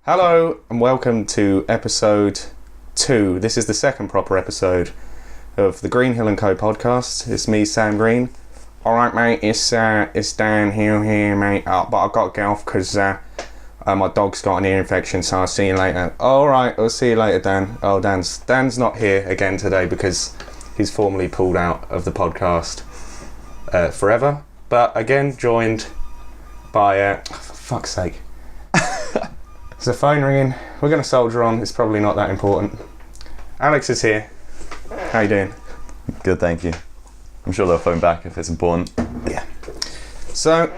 Hello and welcome to episode 2. This is the second proper episode of the GH&Co podcast. It's me, Sam Green. Alright mate, it's Dan here mate. But I've got to get off because my dog's got an ear infection, so I'll see you later. Alright, I'll see you later Dan. Oh, Dan's not here again today because he's formally pulled out of the podcast forever. But again, joined by, for fuck's sake. There's a phone ringing. We're going to soldier on. It's probably not that important. Alex is here. How you doing? Good, thank you. I'm sure they'll phone back if it's important. Yeah. So,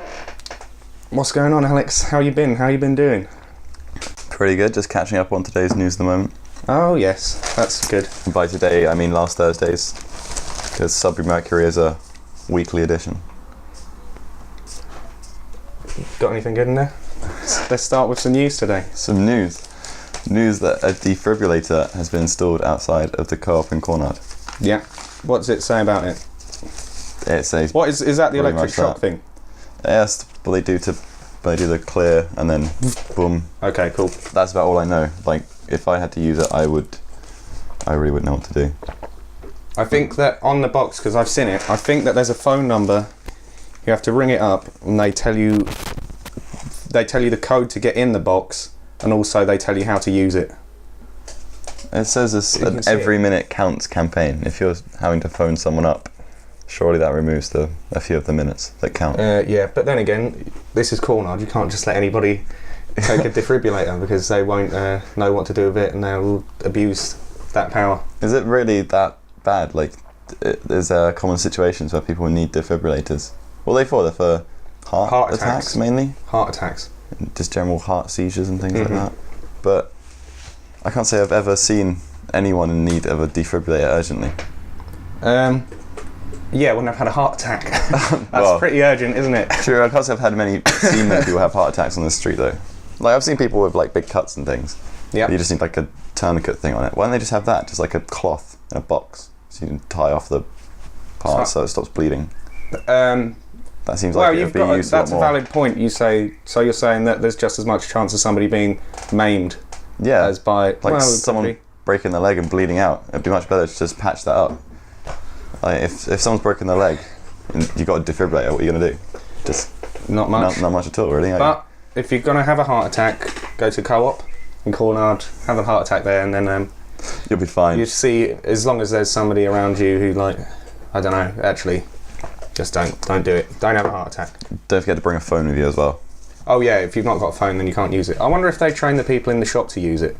what's going on, Alex? How you been? How you been doing? Pretty good. Just catching up on today's news at the moment. Oh, yes. That's good. And by today, I mean last Thursday's. Because Sudbury Mercury is a weekly edition. Got anything good in there? Let's start with some news today. Some news. News that a defibrillator has been installed outside of the Co-op in Cornard. Yeah. What does it say about it? It says... What is that the electric shock thing? Yes, but they do the clear and then boom. Okay, cool. That's about all I know. Like, if I had to use it, I really wouldn't know what to do. I think that on the box, because I've seen it, I think that there's a phone number. You have to ring it up and they tell you the code to get in the box, and also they tell you how to use it. It says it's an every minute counts campaign. If you're having to phone someone up, surely that removes a few of the minutes that count. Yeah, but then again, this is Cornard. You can't just let anybody take a defibrillator because they won't know what to do with it and they'll abuse that power. Is it really that bad? Like, is there common situations where people need defibrillators? What are they for? They're for heart attacks mainly? Heart attacks. Just general heart seizures and things like that. But I can't say I've ever seen anyone in need of a defibrillator urgently. Yeah, when I've had a heart attack. That's pretty urgent, isn't it? True, I can't say I've seen many people have heart attacks on the street though. Like, I've seen people with like big cuts and things. Yeah. You just need like a tourniquet thing on it. Why don't they just have that? Just like a cloth in a box, so you can tie off the part so it stops bleeding. That seems like it would be used a lot more. That's a valid point. You say, so you're saying that there's just as much chance of somebody being maimed as by... Like someone breaking their leg and bleeding out. It'd be much better to just patch that up. Like if someone's broken their leg and you've got a defibrillator, what are you going to do? Just... Not much. Not much at all, really. But if you're going to have a heart attack, go to Co-op in Cornard, have a heart attack there, and then... you'll be fine. You see, as long as there's somebody around you who, like, I don't know, actually... Just don't do it. Don't have a heart attack. Don't forget to bring a phone with you as well. Oh yeah, if you've not got a phone then you can't use it. I wonder if they train the people in the shop to use it.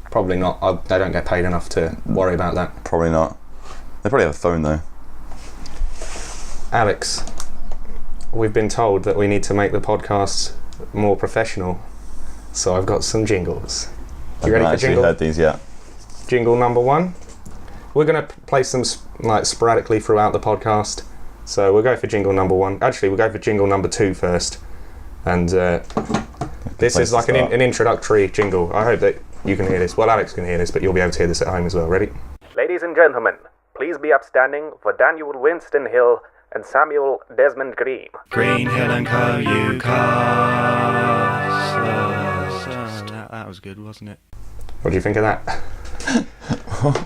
Probably not. They don't get paid enough to worry about that. Probably not. They probably have a phone though. Alex, we've been told that we need to make the podcast more professional. So I've got some jingles. You ready for jingle? I've heard these, yeah. Jingle number 1. We're going to place them like sporadically throughout the podcast. So we'll go for jingle number 1. Actually, we'll go for jingle number 2 first. And this is like an introductory jingle. I hope that you can hear this. Well, Alex can hear this, but you'll be able to hear this at home as well. Ready? Ladies and gentlemen, please be upstanding for Daniel Winston Hill and Samuel Desmond Green. GH&Co, you cast. That was good, wasn't it? What do you think of that?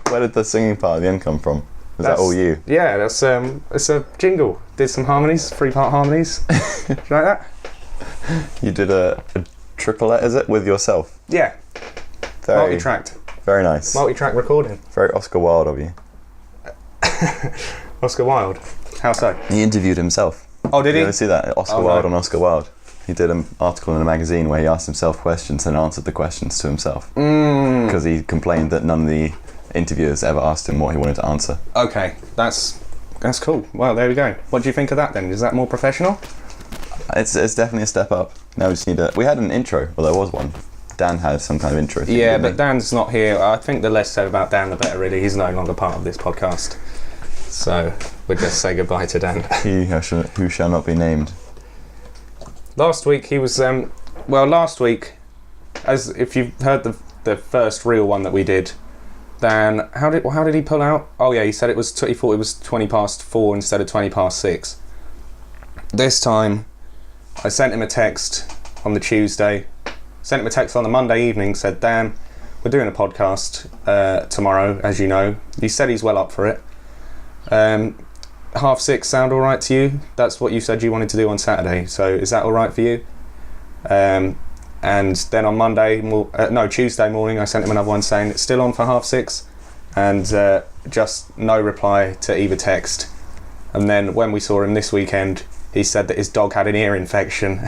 Where did the singing part at the end come from? Is that all you? Yeah, it's a jingle. Did some harmonies, 3-part harmonies. Do you like that? You did a triplet, is it, with yourself? Yeah. Multi-tracked. Very nice. Multi-track recording. Very Oscar Wilde of you. Oscar Wilde? How so? He interviewed himself. Oh, did he? You ever see that? Oscar Wilde on Oscar Wilde. He did an article in a magazine where he asked himself questions and answered the questions to himself. Because he complained that none of the interviewers ever asked him what he wanted to answer. Okay, that's cool. Well, there we go. What do you think of that then? Is that more professional? It's definitely a step up. Now we just need we had an intro, well there was one. Dan had some kind of intro thing. Yeah, but Dan's not here. I think the less said about Dan the better really. He's no longer part of this podcast. So we'll just say goodbye to Dan. He who shall not be named. Last week he was last week, as if you've heard the first real one that we did, Dan, how did he pull out? Oh yeah, he said he thought it was 4:20 instead of 6:20. This time, I sent him a text on the Tuesday Sent him a text on the Monday evening, said, Dan, we're doing a podcast tomorrow, as you know. He said he's well up for it. 6:30 sound all right to you? That's what you said you wanted to do on Saturday, so is that all right for you? And then on Tuesday morning, I sent him another one saying it's still on for 6:30, and just no reply to either text. And then when we saw him this weekend, he said that his dog had an ear infection.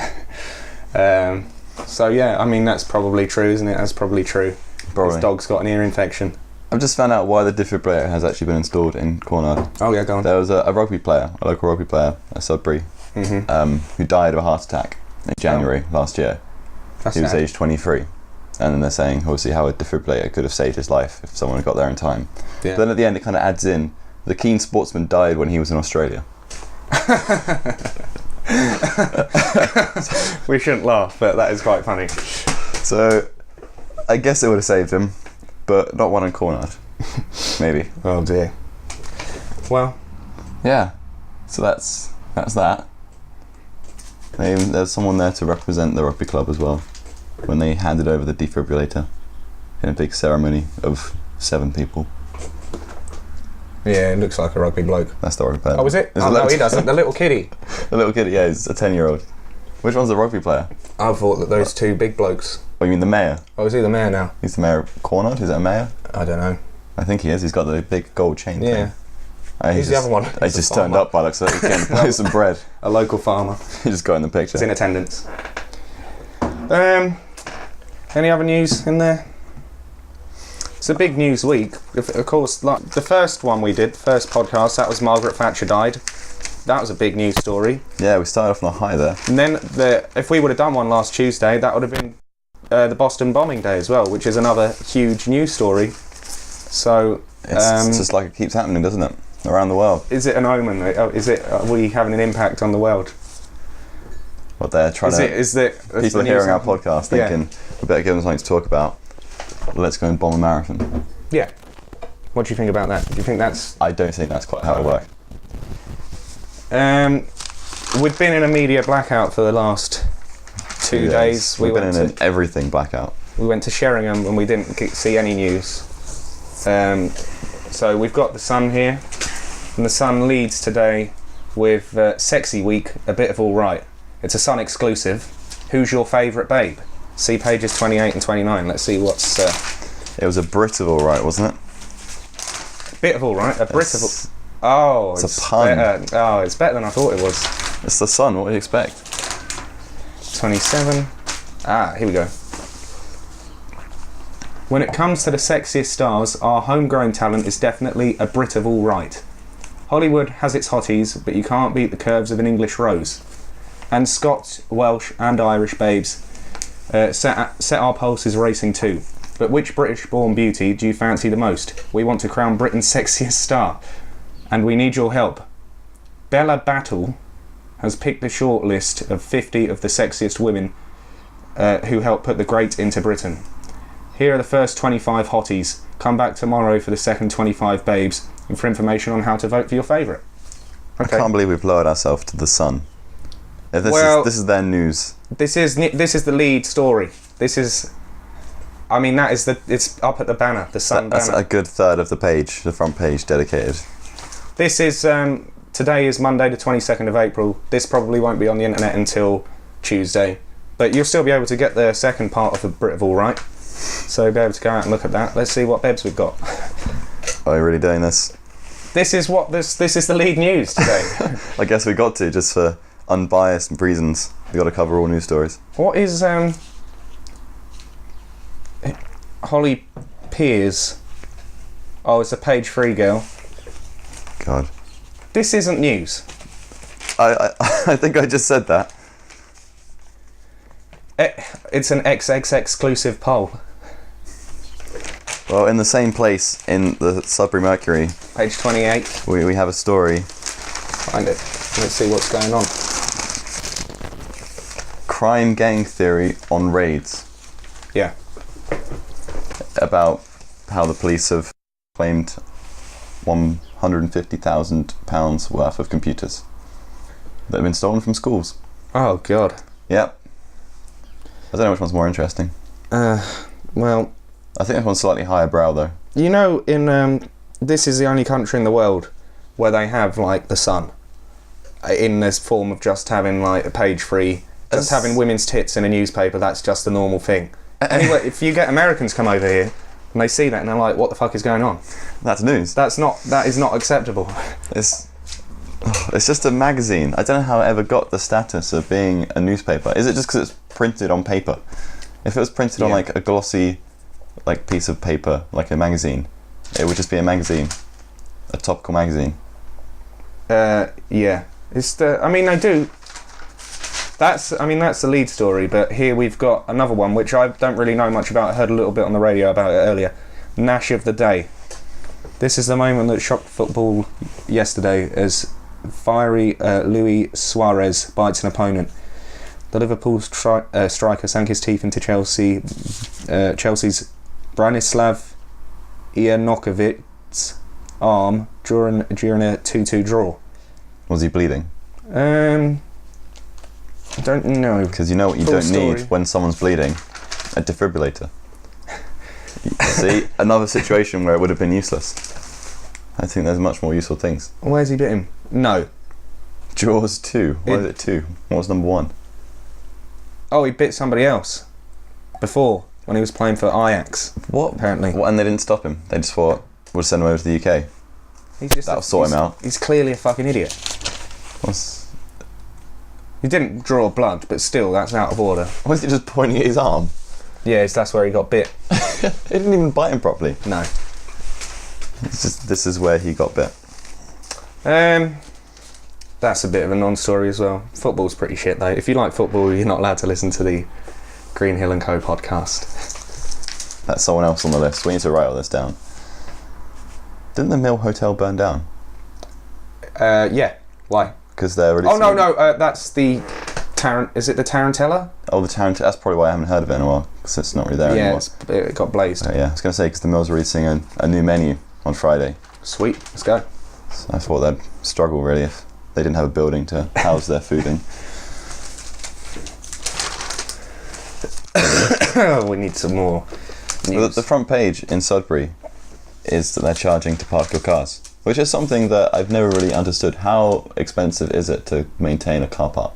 So yeah, I mean, that's probably true, isn't it? That's probably true. Probably. His dog's got an ear infection. I've just found out why the defibrillator has actually been installed in Cornard. Oh yeah, go on. There was a local rugby player at Sudbury, who died of a heart attack in January last year. He was aged 23. And then they're saying, obviously, how a defibrillator could have saved his life if someone had got there in time. Yeah. But then at the end, it kind of adds in, the keen sportsman died when he was in Australia. We shouldn't laugh, but that is quite funny. So, I guess it would have saved him, but not one in Cornard. Maybe. Oh dear. Well. Yeah. So that's that. There's someone there to represent the rugby club as well, when they handed over the defibrillator in a big ceremony of 7 people. Yeah, it looks like a rugby bloke. That's the rugby player. Oh, is it? Oh, no, he doesn't. The little kiddie. The little kiddie, yeah, he's a 10-year-old. Which one's the rugby player? I thought that those two big blokes. Oh, you mean the mayor? Oh, is he the mayor now? He's the mayor of Cornard? Is that a mayor? I don't know. I think he is. He's got the big gold chain thing. Who's the other one? He just turned up by looks like he can buy some bread. A local farmer. He just got in the picture. He's in attendance. Any other news in there? It's a big news week. Of course, like the first one we did, first podcast, that was Margaret Thatcher died. That was a big news story. Yeah, we started off on a high there. And then if we would have done one last Tuesday, that would have been the Boston bombing day as well, which is another huge news story. So it's just like it keeps happening, doesn't it? Around the world. Is it an omen? Are we having an impact on the world? What they're trying people are hearing our podcast thinking we better give them something to talk about. Let's go and bomb a marathon. Yeah. What do you think about that? Do you think that's... I don't think that's quite how it works. We've been in a media blackout for the last 2 days. We've been in an everything blackout. We went to Sheringham and we didn't see any news. So we've got the Sun here, and the Sun leads today with Sexy Week, a bit of all right. It's a Sun exclusive. Who's your favourite babe? See pages 28 and 29. Let's see what's... It was a Brit of all right, wasn't it? Bit of all right. A Brit of all... Oh, it's a pun. Better. It's better than I thought it was. It's the Sun. What do you expect? 27. Here we go. When it comes to the sexiest stars, our homegrown talent is definitely a Brit of all right. Hollywood has its hotties, but you can't beat the curves of an English rose. And Scots, Welsh and Irish babes set our pulses racing too. But which British-born beauty do you fancy the most? We want to crown Britain's sexiest star, and we need your help. Bella Battle has picked a short list of 50 of the sexiest women who helped put the great into Britain. Here are the first 25 hotties. Come back tomorrow for the second 25 babes and for information on how to vote for your favourite. Okay. I can't believe we've lowered ourselves to the Sun. This is their news. This is the lead story. This is... I mean, it's up at the banner, the Sun banner. That's a good third of the page, the front page, dedicated. This is... today is Monday the 22nd of April. This probably won't be on the internet until Tuesday. But you'll still be able to get the second part of the Brit of All Right. So be able to go out and look at that. Let's see what bebs we've got. Are you really doing this? This is the lead news today. I guess we got to, just for unbiased reasons. We got to cover all news stories. What is Holly Piers? Oh, it's a page 3 girl. God. This isn't news. I think I just said that. It's an XXXclusive poll. Well, in the same place, in the Sudbury Mercury, page 28, we have a story. Find it. Let's see what's going on. Crime gang theory on raids. Yeah. About how the police have claimed £150,000 worth of computers that have been stolen from schools. Oh, God. Yep. I don't know which one's more interesting. Well, I think this one's slightly higher brow though. you know, in this is the only country in the world where they have like the Sun in this form of just having like a page free, just having women's tits in a newspaper. That's just a normal thing. Anyway, if you get Americans come over here and they see that and they're like, "What the fuck is going on?" That's news. That is not acceptable. It's just a magazine. I don't know how it ever got the status of being a newspaper. Is it just because it's printed on paper? If it was printed on like a glossy like piece of paper, like a magazine, it would just be a magazine, a topical magazine. Yeah. It's I mean, they do. That's the lead story, but here we've got another one which I don't really know much about. I heard a little bit on the radio about it earlier. Nash of the day. This is the moment that shocked football yesterday as fiery Luis Suarez bites an opponent. The Liverpool striker sank his teeth into Chelsea's Branislav Ioanokovic's arm during a 2-2 draw. Was he bleeding? I don't know. Because you know what you don't need when someone's bleeding? A defibrillator. See, another situation where it would have been useless. I think there's much more useful things. Where's he bit him? No. Jaws 2. Why is it 2? What was number 1? Oh, he bit somebody else before when he was playing for Ajax. What? Apparently. What? And they didn't stop him. They just thought, we'll send him over to the UK. That'll sort him out. He's clearly a fucking idiot. He didn't draw blood, but still, that's out of order. Was he just pointing at his arm? Yes, that's where he got bit. It didn't even bite him properly. No. It's just, this is where he got bit. That's a bit of a non-story as well. Football's pretty shit though. If you like football, you're not allowed to listen to the Greenhill&Co podcast. That's someone else on the list. We need to write all this down. Didn't the Mill Hotel burn down? Yeah. Why? Because they're really. Oh no, that's the Is it the Tarantella? Oh, the Tarantella. That's probably why I haven't heard of it in a while, because it's not really there anymore. Yeah, it got blazed. Yeah, I was going to say, because the Mill's releasing a new menu on Friday. Sweet, let's go. So I thought they'd struggle really if they didn't have a building to house their food in. We need some more news. Well, the front page in Sudbury is that they're charging to park your cars, which is something that I've never really understood. How expensive is it to maintain a car park?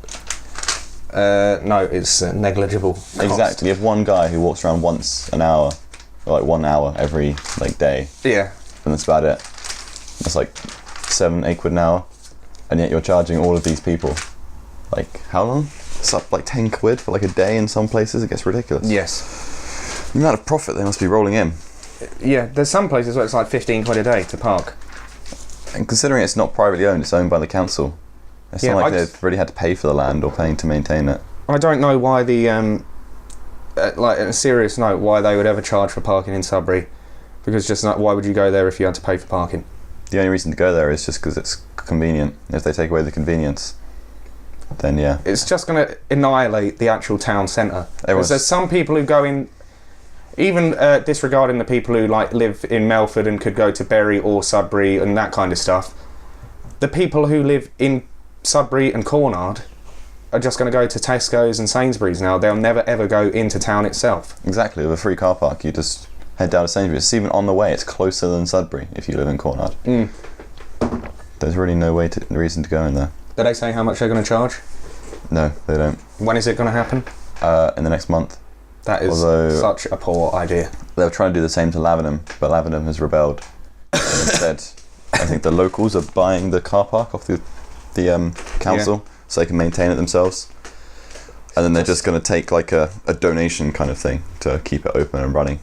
No, it's negligible cost. Exactly. You have one guy who walks around once an hour, or like 1 hour every day. Yeah. And that's about it. That's like 7-8 quid an hour, and yet you're charging all of these people. Like, how long? It's up like 10 quid for like a day in some places. It gets ridiculous. Yes. The amount of profit they must be rolling in. Yeah, there's some places where it's like 15 quid a day to park. And considering it's not privately owned, it's owned by the council. It's not like they've really had to pay for the land or paying to maintain it. I don't know why the, like on a serious note, why they would ever charge for parking in Sudbury. Because why would you go there if you had to pay for parking? The only reason to go there is just because it's convenient. If they take away the convenience, then yeah. It's just going to annihilate the actual town centre. Because there's some people who go in, even disregarding the people who like live in Melford and could go to Bury or Sudbury and that kind of stuff, the people who live in Sudbury and Cornard are just going to go to Tesco's and Sainsbury's now. They'll never ever go into town itself. Exactly, with a free car park you just head down to Sainsbury's. It's even on the way, it's closer than Sudbury if you live in Cornard. There's really no reason to go in there. Do they say how much they're going to charge? No, they don't. When is it going to happen? In the next month. That is such a poor idea. They were trying to do the same to Lavenham, but Lavenham has rebelled. And instead, I think the locals are buying the car park off the council so they can maintain it themselves. And then they're just going to take like a donation kind of thing to keep it open and running.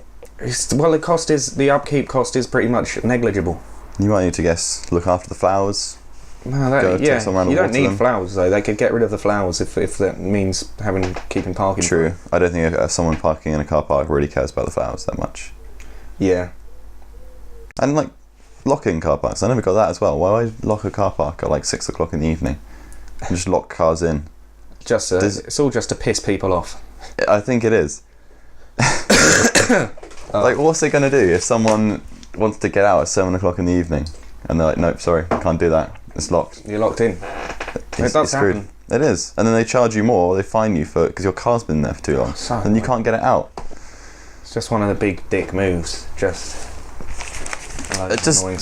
Well, the upkeep cost is pretty much negligible. You might need to look after the flowers. No, you don't need flowers though. They could get rid of the flowers if that means keeping parking. True. I don't think someone parking in a car park really cares about the flowers that much. Yeah. And like locking car parks, I never got that as well. Why would I lock a car park at like 6 o'clock in the evening and just lock cars in? It's all just to piss people off. I think it is. Like, what's it going to do if someone wants to get out at 7 o'clock in the evening and they're like, nope, sorry, can't do that. It's locked. You're locked in. It does happen. It is. And then they charge you more, they fine you for it because your car's been there for too long. So and you can't get it out. It's just one of the big dick moves. Just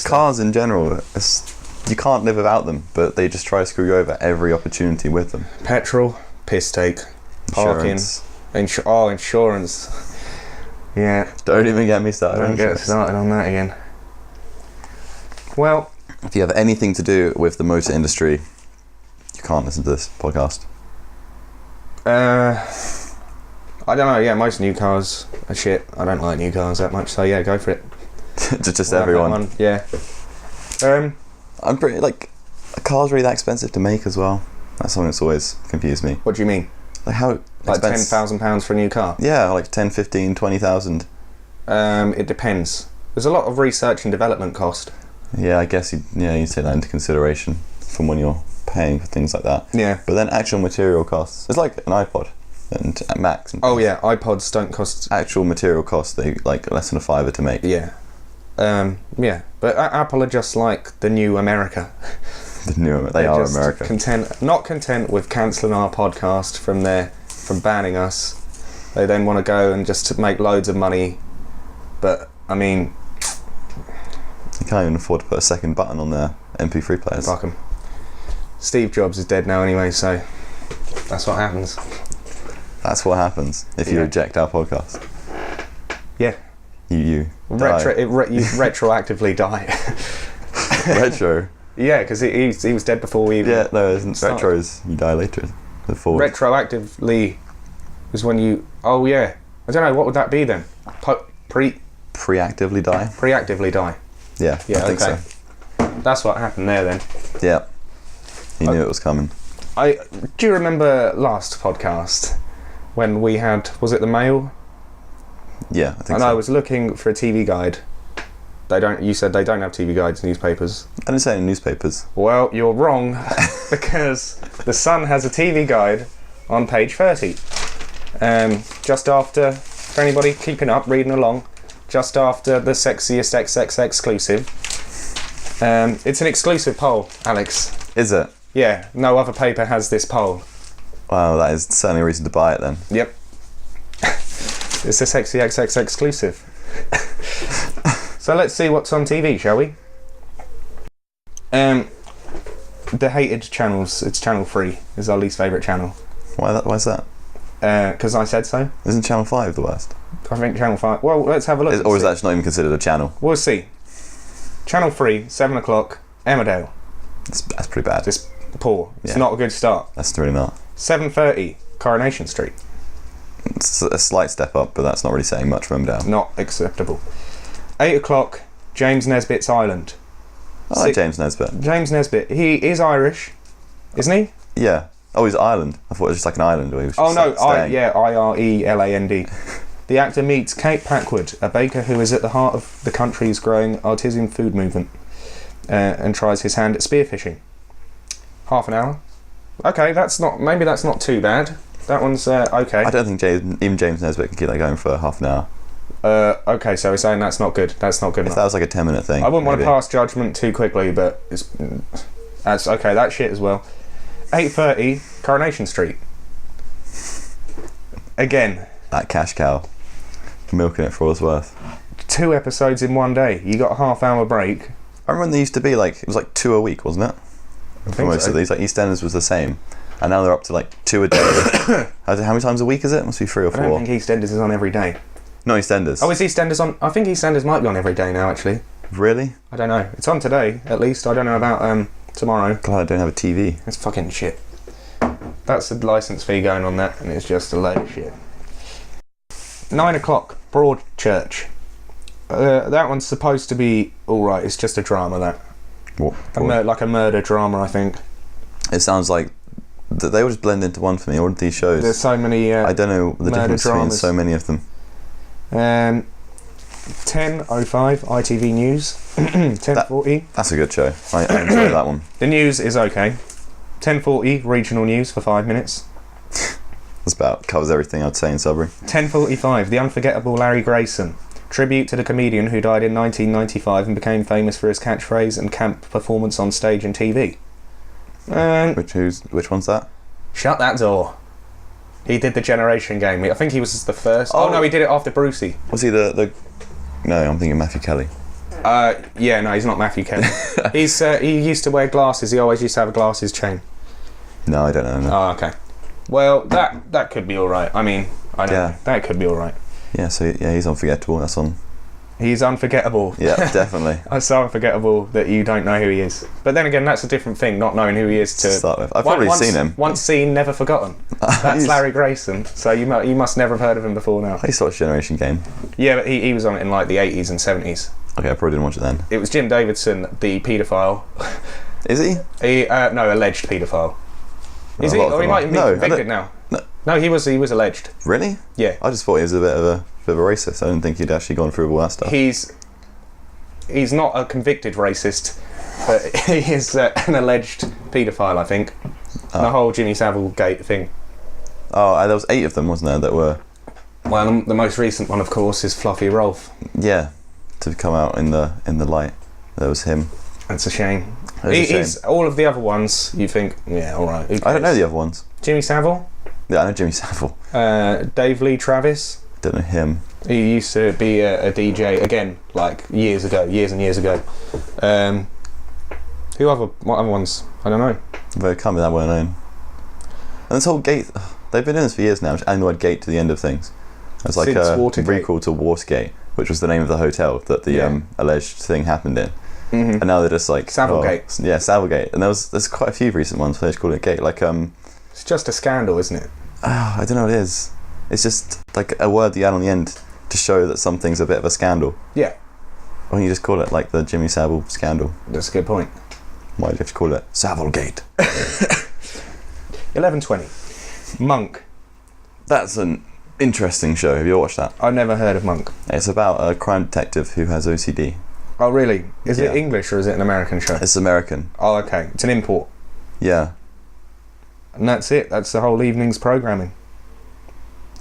cars in general, you can't live without them, but they just try to screw you over every opportunity with them. Petrol, piss take, parking, insurance. Yeah. Don't even get me started. Don't get started on that again. Well, if you have anything to do with the motor industry, you can't listen to this podcast. I don't know. Yeah, most new cars are shit. I don't like new cars that much, so yeah, go for it. just everyone. Yeah. I'm pretty a car's really that expensive to make as well. That's something that's always confused me. What do you mean? Like how like £10,000 for a new car? Yeah, like 10, 15, 20,000. It depends. There's a lot of research and development cost. Yeah, I guess you take that into consideration from when you're paying for things like that. Yeah. But then actual material costs. It's like an iPod and Macs. And yeah, iPods don't cost actual material costs. They like less than $5 to make. Yeah. Yeah. But Apple are just like the new America. They are America. Not content with cancelling our podcast from banning us. They then want to go and just make loads of money. But I mean, you can't even afford to put a second button on their MP3 players. Fuck 'em. Steve Jobs is dead now anyway, so that's what happens. That's what happens if you reject our podcast. Yeah. You you retroactively die. Retro. Yeah, because he was dead before we even... Yeah, no, isn't retros. You die later. Retroactively is when you... Oh, yeah. I don't know, what would that be then? Preactively die? Preactively die. Yeah, I think so. That's what happened there then. Yeah. He knew it was coming. Do you remember last podcast when we had... Was it the Mail? Yeah, I think so. I was looking for a TV guide. You said they don't have TV guides, newspapers. I didn't say any newspapers. Well, you're wrong, because The Sun has a TV guide on page 30. Just after, for anybody keeping up, reading along, just after the sexiest XXXclusive. It's an exclusive poll, Alex. Is it? Yeah, no other paper has this poll. Wow, that is certainly a reason to buy it then. Yep. It's a sexy XXXclusive. So let's see what's on TV, shall we? The hated channels. It's Channel 3 is our least favourite channel. Why's that? Because I said so. Isn't Channel 5 the worst? I think Channel 5... Well, let's have a look. Or is that just not even considered a channel? We'll see. Channel 3, 7 o'clock, Emmerdale. That's pretty bad. It's poor. It's not a good start. That's really not. 7:30, Coronation Street. It's a slight step up, but that's not really saying much for Emmerdale. Not acceptable. 8 o'clock, James Nesbitt's Island. I like James Nesbitt. James Nesbitt. He is Irish, isn't he? Yeah. Oh, he's Ireland. I thought it was just like an island. Where he was just Ireland. The actor meets Kate Packwood, a baker who is at the heart of the country's growing artisan food movement, and tries his hand at spearfishing. Half an hour. Okay, maybe that's not too bad. That one's okay. I don't think even James Nesbitt can keep that going for half an hour. Okay, so we're saying that's not good. That's not good enough. If that was like a 10-minute thing. I wouldn't want to pass judgment too quickly, but that's okay. That shit as well. 8:30, Coronation Street. Again. That cash cow. Milking it for all it's worth. 2 episodes in one day. You got a half-hour break. I remember when they used to be it was like 2 a week, wasn't it? For most of these, EastEnders was the same. And now they're up to 2 a day. How many times a week is it? Must be 3 or 4. I don't think EastEnders is on every day. No, EastEnders. Oh, is EastEnders on? I think EastEnders might be on every day now, actually. Really? I don't know. It's on today, at least. I don't know about tomorrow. God, I don't have a TV. It's fucking shit. That's a licence fee going on that, and it's just a load of shit. 9 o'clock, Broadchurch. That one's supposed to be alright. It's just a drama, that. What? Like a murder drama, I think. It sounds like they all just blend into one for me, all of these shows. There's so many I don't know the difference between so many of them. 10:05, ITV News. 10:40. That's a good show. I enjoy that one. The news is okay. 10:40, regional news for 5 minutes. That's covers everything I'd say in Sudbury. 10:45, the unforgettable Larry Grayson. Tribute to the comedian who died in 1995 and became famous for his catchphrase and camp performance on stage and TV. Which one's that? Shut that door. He did the Generation game. I think he was the first. Oh no, he did it after Brucey. Was he the? No, I'm thinking Matthew Kelly. Yeah, no, he's not Matthew Kelly. He used to wear glasses. He always used to have a glasses chain. No, I don't know. No. Oh, okay. Well, that could be all right. I mean, I don't know. That could be all right. Yeah. So he's unforgettable. That's on. He's unforgettable. Yeah, definitely. That's so unforgettable that you don't know who he is. But then again, that's a different thing, not knowing who he is to start with. I've probably seen him. Once seen, never forgotten. That's Larry Grayson. So you must never have heard of him before now. I used to watch Generation Game. Yeah, but he was on it in like the 80s and 70s. Okay, I probably didn't watch it then. It was Jim Davidson, the paedophile. Is he? No, alleged paedophile. Is he? Or he might be convicted now. No, he was alleged. Really? Yeah. I just thought he was a bit of a racist. I didn't think he'd actually gone through all that stuff. He's not a convicted racist, but he is an alleged paedophile, I think. The whole Jimmy Savile Gate thing. Oh, there was 8 of them, wasn't there, that were... Well, the most recent one, of course, is Fluffy Rolf. Yeah, to come out in the light. There was him. That's a shame. All of the other ones, you think, yeah, all right. I don't know the other ones. Jimmy Savile? Yeah, I know Jimmy Savile. Dave Lee Travis? Don't know him. He used to be a DJ, again, like years and years ago. What other ones? I don't know. They can't be that well known. And this whole gate, they've been doing this for years now, adding the word gate to the end of things. It's like a recall to Watergate, which was the name of the hotel that the alleged thing happened in. Mm-hmm. And now they're just like... Savilegate. Yeah, Savilegate. And there's quite a few recent ones where they just call it a gate. Like, it's just a scandal, isn't it? I don't know what it is. It's just like a word you add on the end to show that something's a bit of a scandal. Yeah. Why don't you just call it like the Jimmy Savile scandal? That's a good point. Why do you have to call it Savilegate? 11:20. Monk. That's an interesting show. Have you watched that? I've never heard of Monk. It's about a crime detective who has OCD. Oh, really? Is it English or is it an American show? It's American. Oh, okay. It's an import. Yeah. And that's it. That's the whole evening's programming.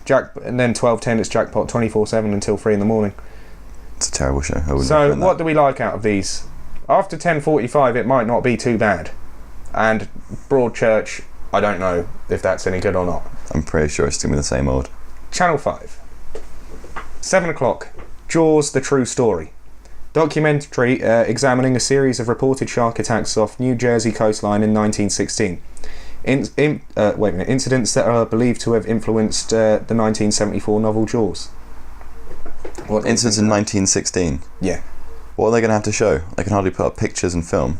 And then 12:10 it's Jackpot 24/7 until 3 in the morning. It's a terrible show. So what do we like out of these? After 10:45 it might not be too bad. And Broadchurch, I don't know if that's any good or not. I'm pretty sure it's going to be the same old. Channel 5. 7 o'clock. Jaws: The True Story. Documentary examining a series of reported shark attacks off New Jersey coastline in 1916. Incidents that are believed to have influenced the 1974 novel Jaws. What incidents in 1916? Yeah. What are they going to have to show? They can hardly put up pictures and film.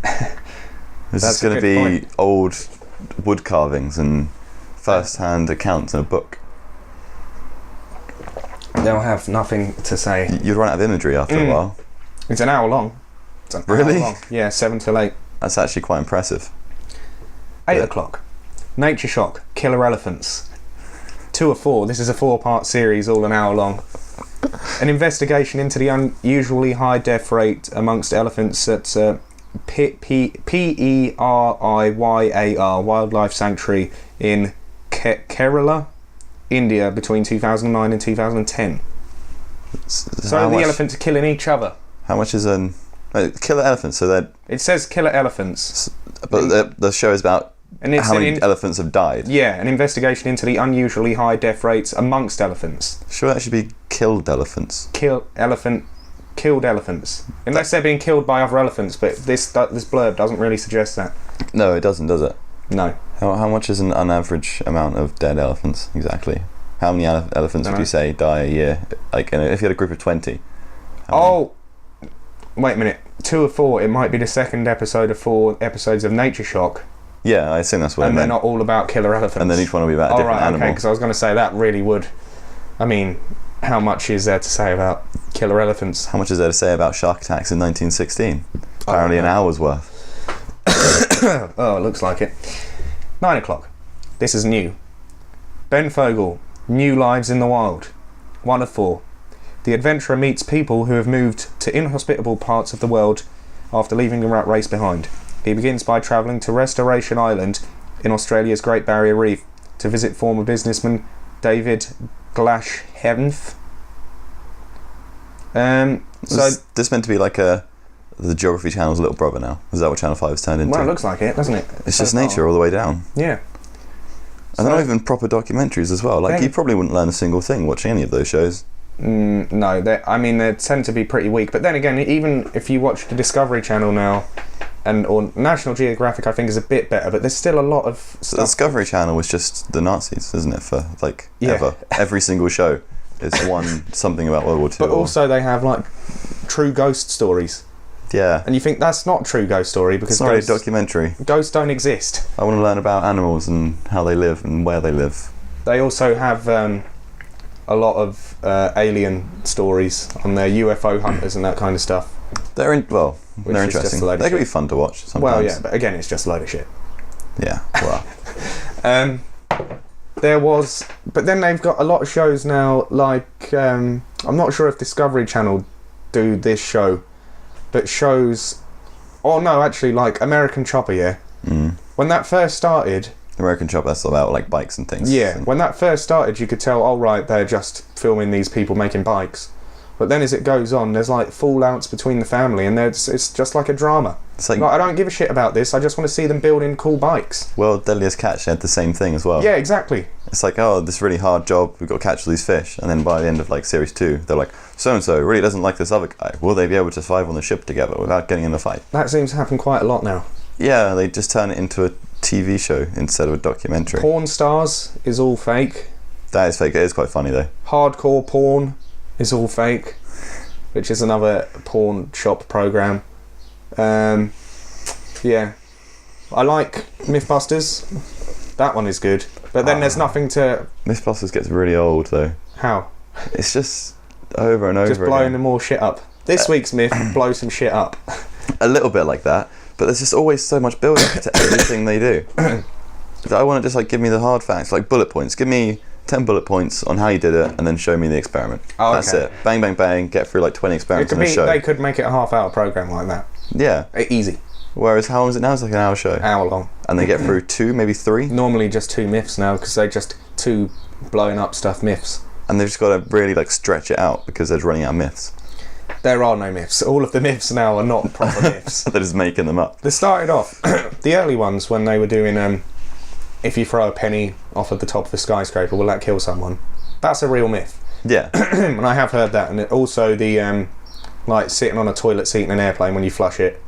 This is going to be old wood carvings and first-hand accounts in a book. They'll have nothing to say. You'd run out of imagery after a while. It's an hour long. Really? Hour long. Yeah, 7 till 8. That's actually quite impressive. 8 o'clock. Nature Shock, Killer Elephants. 2 of 4. This is a 4-part series, all an hour long. An investigation into the unusually high death rate amongst elephants at Periyar Wildlife Sanctuary in Kerala, India, between 2009 and 2010. So the elephants are killing each other. How much is killer elephants? So that it says killer elephants, but the show is about how many elephants have died. Yeah, an investigation into the unusually high death rates amongst elephants. Sure, that should be killed elephants. Killed elephants, unless they're being killed by other elephants. But this blurb doesn't really suggest that. No, it doesn't, does it? No. How much is an average amount of dead elephants exactly? How many elephants would you say die a year? Like, if you had a group of 20. Wait a minute. 2 of 4. It might be the second episode of 4 episodes of Nature Shock. Yeah, I assume that's what. And they're not all about killer elephants. And then each one will be about a different animal. Okay, because I was going to say that really would. I mean, how much is there to say about killer elephants? How much is there to say about shark attacks in 1916? Apparently an hour's worth. Oh, it looks like it. 9 o'clock. This is new. Ben Fogle, New Lives in the Wild. 1 of 4. The adventurer meets people who have moved to inhospitable parts of the world after leaving the rat race behind. He begins by travelling to Restoration Island in Australia's Great Barrier Reef to visit former businessman David Glashhenf. Is this meant to be like the Geography Channel's little brother now? Is that what Channel 5 has turned into? Well, it looks like it, doesn't it? It's just nature all the way down. Yeah. And they're not even proper documentaries as well. Like, you probably wouldn't learn a single thing watching any of those shows. No, they tend to be pretty weak. But then again, even if you watch the Discovery Channel now, or National Geographic, I think is a bit better. But there's still a lot of stuff. So the Discovery Channel was just the Nazis, isn't it? For like ever, every single show is something about World War II. But also they have like true ghost stories. Yeah. And you think that's not a true ghost story because it's not a documentary. Ghosts don't exist. I want to learn about animals and how they live and where they live. They also have a lot of alien stories on their UFO hunters and that kind of stuff. They're interesting. They can be fun to watch sometimes. Well, yeah, but again, it's just a load of shit. Yeah, well. But then they've got a lot of shows now, like, I'm not sure if Discovery Channel do this show, but shows, like American Chopper, yeah? Mm. When that first started... American Chopper, that's about, like, bikes and things. Yeah, when that first started, you could tell, they're just filming these people making bikes. But then as it goes on, there's, like, fallouts between the family, and it's just like a drama. It's like, I don't give a shit about this, I just want to see them building cool bikes. Well, Deadliest Catch had the same thing as well. Yeah, exactly. It's like, this really hard job, we've got to catch all these fish, and then by the end of, like, Series 2, they're like, so-and-so really doesn't like this other guy. Will they be able to survive on the ship together without getting in a fight? That seems to happen quite a lot now. Yeah, they just turn it into a TV show instead of a documentary. Porn stars is all fake. That is fake, it is quite funny though. Hardcore porn is all fake, which is another porn shop program. Yeah, I like Mythbusters. That one is good, but then there's nothing to... Mythbusters gets really old though. How? It's just over and over just blowing more shit up. This week's myth, blow some shit up. A little bit like that, but there's just always so much build up to everything they do. I want to just like give me the hard facts, like bullet points. Give me 10 bullet points on how you did it and then show me the experiment. Oh, that's it. Bang, bang, bang, get through like 20 experiments in a show. They could make it a half-hour program like that. Yeah. Easy. Whereas how long is it now? It's like an hour show. Hour long. And they get through 2, maybe 3? Normally just 2 myths now, because they're just 2 blowing up stuff myths. And they've just got to really like stretch it out because they're running out of myths. There are no myths. All of the myths now are not proper myths. They're just making them up. They started off, the early ones, when they were doing, if you throw a penny off at the top of a skyscraper, will that kill someone? That's a real myth. Yeah. And I have heard that. And also the, like, sitting on a toilet seat in an airplane when you flush it,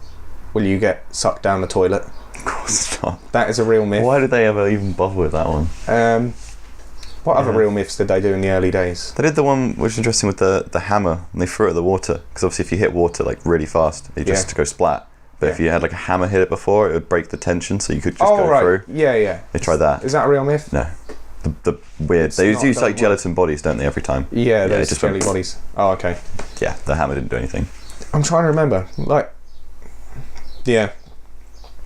will you get sucked down the toilet? Of course not. That is a real myth. Why did they ever even bother with that one? What other real myths did they do in the early days? They did the one which was interesting with the hammer, and they threw it at the water, because obviously if you hit water like really fast, it just go splat. But if you had like a hammer hit it before, it would break the tension, so you could just go through. Yeah. They tried that. Is that a real myth? No. The weird. They use like gelatin bodies, don't they, every time? Yeah, those jelly bodies. Oh, okay. Yeah, the hammer didn't do anything. I'm trying to remember. Like, yeah.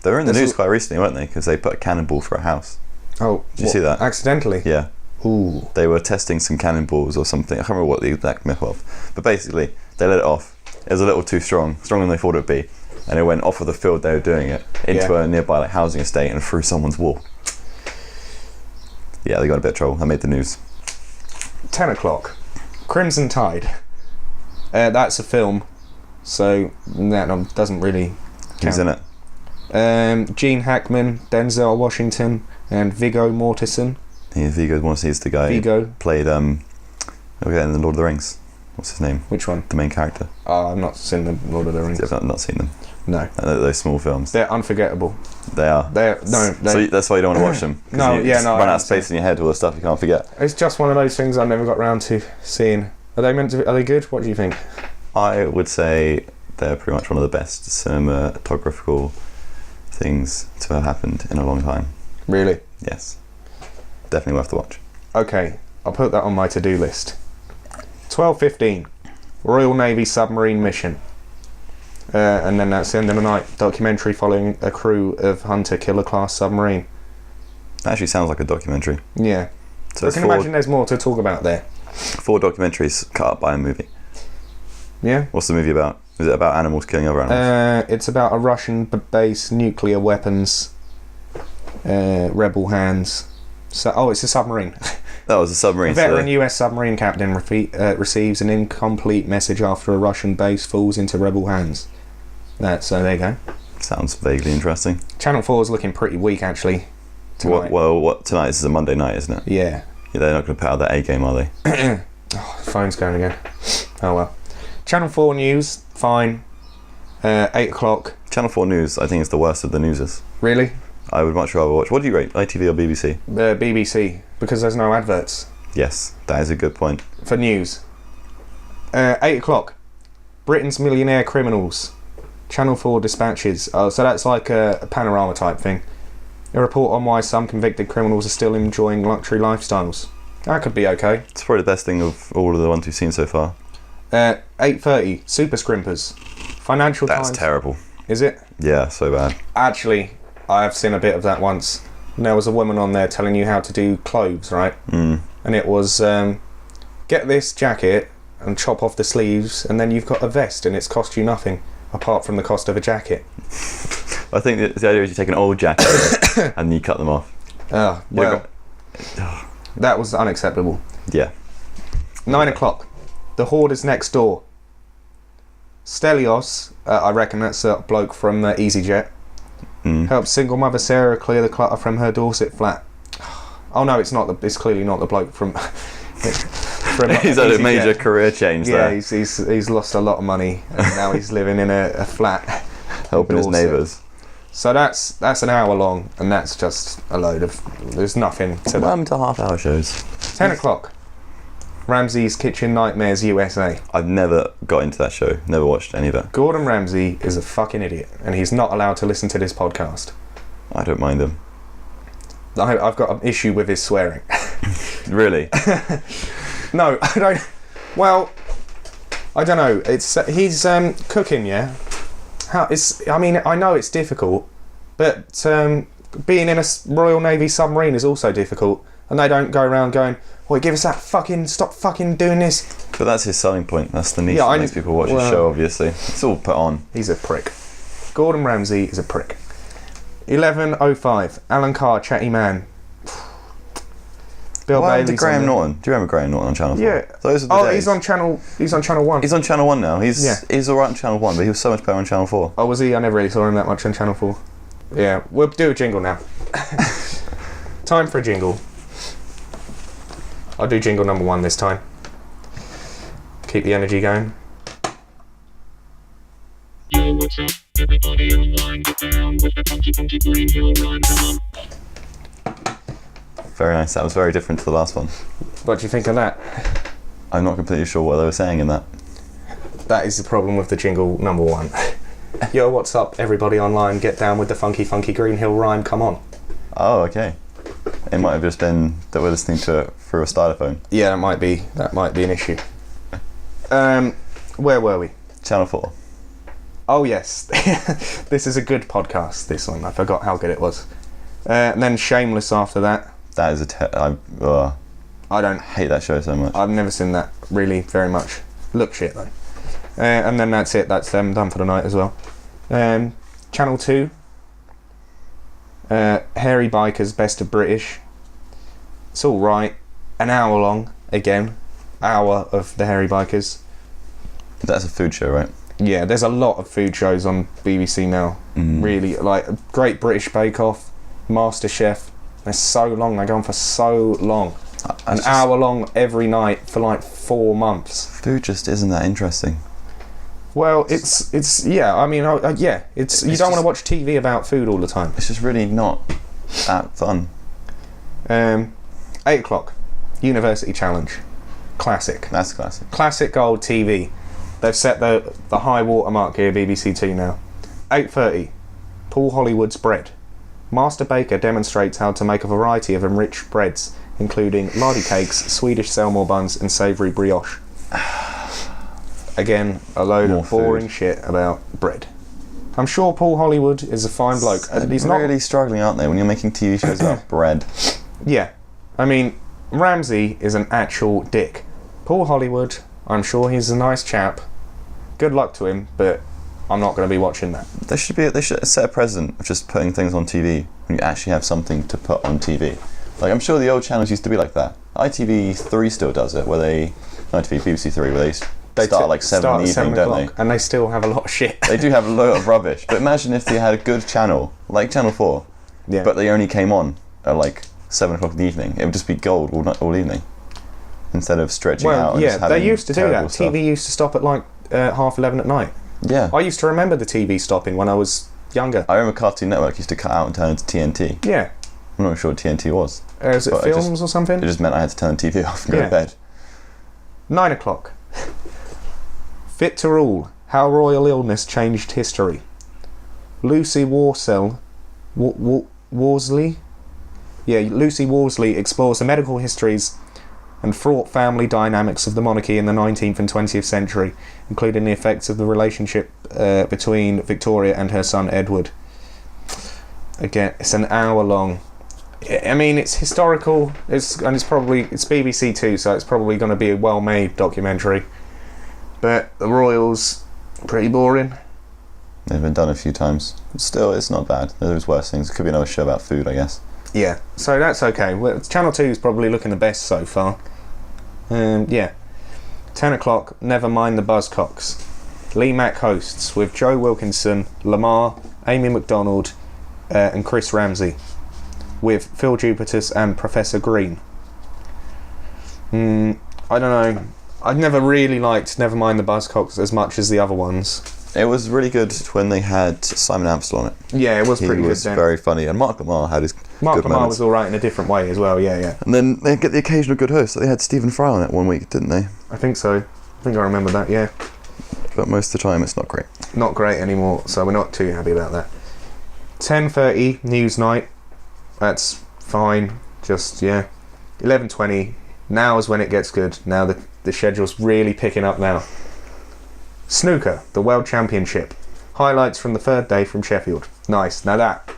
They were in the news quite recently, weren't they? Because they put a cannonball for a house. Oh, did you see that? Accidentally? Yeah. Ooh. They were testing some cannonballs or something. I can't remember what the exact myth was. But basically, they let it off. It was a little too strong, stronger than they thought it would be. And it went off of the field they were doing it into a nearby like housing estate and through someone's wall. Yeah, they got a bit of trouble. That made the news. 10 o'clock. Crimson Tide. That's a film. So that doesn't really count. Who's in it? Gene Hackman, Denzel Washington, and Viggo Mortensen. Yeah, Viggo Mortensen is the guy who played in the Lord of the Rings. What's his name? Which one? The main character. Oh, I've not seen the Lord of the Rings. I've not seen them. No. Those small films. They're unforgettable. They are. So that's why you don't want to watch them. Run out of space in your head with all the stuff you can't forget. It's just one of those things I never got around to seeing. Are they good? What do you think? I would say they're pretty much one of the best cinematographical things to have happened in a long time. Really? Yes. Definitely worth the watch. Okay, I'll put that on my to-do list. 12:15, Royal Navy submarine mission. And then that's the end of the night. Documentary following a crew of Hunter-killer class submarine. That actually sounds like a documentary. Yeah. So I can imagine there's more to talk about there. 4 documentaries cut up by a movie. Yeah. What's the movie about? Is it about animals killing other animals? It's about a Russian base, nuclear weapons, rebel hands. So, it's a submarine. That was a submarine. A veteran US submarine captain receives an incomplete message after a Russian base falls into rebel hands. So there you go. Sounds vaguely interesting. Channel 4 is looking pretty weak, actually. tonight. What tonight? This is a Monday night, isn't it? Yeah. Yeah, they're not going to put out that A game, are they? Phone's going again. Oh well. Channel 4 news, fine. 8 o'clock. Channel 4 news, I think it's the worst of the newses. Really? I would much rather watch. What do you rate, ITV or BBC? BBC, because there's no adverts. Yes, that is a good point. For news. 8 o'clock. Britain's millionaire criminals. Channel 4 dispatches. Oh, so that's like a panorama type thing. A report on why some convicted criminals are still enjoying luxury lifestyles. That could be okay. It's probably the best thing of all of the ones we've seen so far. 8:30. Super scrimpers. Financial Times. That's terrible. Is it? Yeah, so bad. Actually, I've seen a bit of that once. There was a woman on there telling you how to do clothes, right? And it was, get this jacket and chop off the sleeves, and then you've got a vest, and it's cost you nothing, apart from the cost of a jacket. I think the idea is you take an old jacket and you cut them off. Oh, well, that was unacceptable. Yeah. 9 o'clock. The Hoarders Next Door. Stelios, I reckon that's a bloke from EasyJet, helped single mother Sarah clear the clutter from her Dorset flat. Oh no, it's not. It's clearly not the bloke from. He's had a major career change there. Yeah, he's lost a lot of money, and now he's living in a flat, helping his neighbours. So that's an hour long, and that's just a load of. There's nothing to that. Welcome to half-hour shows. 10 o'clock. Ramsay's Kitchen Nightmares USA. I've never got into that show. Never watched any of it. Gordon Ramsay is a fucking idiot, and he's not allowed to listen to this podcast. I don't mind him. I've got an issue with his swearing. Really? No, I don't. Well, I don't know. He's cooking, yeah. I mean, I know it's difficult, but being in a Royal Navy submarine is also difficult, and they don't go around going, "Well, give us that fucking stop fucking doing this." But that's his selling point. That's the niche that makes people watch his show. Obviously, it's all put on. He's a prick. Gordon Ramsay is a prick. 11:05. Alan Carr, Chatty Man. Bill Bailey's Graham Norton. Do you remember Graham Norton on Channel 4? Yeah. Those are the days. He's on Channel 1. He's on Channel 1 now. He's alright on Channel 1, but he was so much better on Channel 4. Oh, was he? I never really saw him that much on Channel 4. Yeah, we'll do a jingle now. Time for a jingle. I'll do jingle number 1 this time. Keep the energy going. Yo, what's up? Everybody online, get down with the funky green hill rhyme. Come on. Very nice. That was very different to the last one. What do you think of that? I'm not completely sure what they were saying in that. That is the problem with the jingle number 1. Yo, what's up? Everybody online, get down with the funky green hill rhyme. Come on. Oh, okay. It might have just been that we're listening to it through a stylophone. Yeah, that might be an issue. Where were we? Channel 4. Oh yes, this is a good podcast. This one, I forgot how good it was. And then Shameless after that. That is I don't hate that show so much. I've never seen that really very much. Look shit though. And then that's it. That's them done for the night as well. Channel 2. Hairy Bikers Best of British. It's all right. An hour long again. Hour of the Hairy Bikers. That's a food show, right? Yeah, there's a lot of food shows on BBC now. Really, like Great British Bake Off, MasterChef. They're so long. They go on for so long. An hour long every night for like 4 months. Food just isn't that interesting. Well, it's yeah. I mean, yeah. It's you don't want to watch TV about food all the time. It's just really not that fun. 8 o'clock. University Challenge. Classic. That's classic. Classic old TV. They've set the high watermark here, BBC Two now. 8:30. Paul Hollywood's bread. Master baker demonstrates how to make a variety of enriched breads, including lardy cakes, Swedish Selmore buns, and savoury brioche. Again, a load of boring shit about bread. I'm sure Paul Hollywood is a fine bloke. He's really struggling, aren't they, when you're making TV shows about bread? Yeah. I mean, Ramsay is an actual dick. Paul Hollywood, I'm sure he's a nice chap. Good luck to him, but I'm not going to be watching that. They should set a precedent of just putting things on TV when you actually have something to put on TV. Like, I'm sure the old channels used to be like that. ITV3 still does it, BBC 3, where they start like 7 in the evening, don't they? And they still have a lot of shit. They do have a lot of rubbish. But imagine if they had a good channel, like Channel 4, but they only came on at like 7 o'clock in the evening. It would just be gold all evening, instead of stretching out. And just they used to do that. stuff. TV used to stop at like 11:30 at night. Yeah. I used to remember the TV stopping when I was younger. I remember Cartoon Network used to cut out and turn into TNT. Yeah. I'm not sure what TNT was. Is it But films or something? It just meant I had to turn the TV off and go Yeah. to bed. 9 o'clock. Fit to Rule. How Royal Illness Changed History. Lucy Worsley. Lucy Worsley explores the medical histories and fraught family dynamics of the monarchy in the 19th and 20th century, including the effects of the relationship between Victoria and her son Edward. Again, it's an hour long. I mean, it's historical. It's BBC Two, so it's probably going to be a well-made documentary. But the royals, pretty boring. They've been done a few times. Still, it's not bad. There's worse things. It could be another show about food, I guess. Yeah, so that's okay. Well, Channel 2 is probably looking the best so far. 10 o'clock, Never Mind the Buzzcocks. Lee Mack hosts with Joe Wilkinson, Lamar, Amy McDonald, and Chris Ramsey, with Phil Jupitus and Professor Green. I don't know. I've never really liked Never Mind the Buzzcocks as much as the other ones. It was really good when they had Simon Amstel on it. Yeah, it was pretty good. He was very funny, and Mark Lamar had his Mark good Lamar moments. was alright in a different way as well, yeah. And then they get the occasional good host. They had Stephen Fry on it one week, didn't they? I think so. I think I remember that, yeah. But most of the time, it's not great. Not great anymore, so we're not too happy about that. 10:30 Newsnight. That's fine. Just, yeah. 11:20. Now is when it gets good. Now the schedule's really picking up now. Snooker, the World Championship. Highlights from the third day from Sheffield. Nice. Now that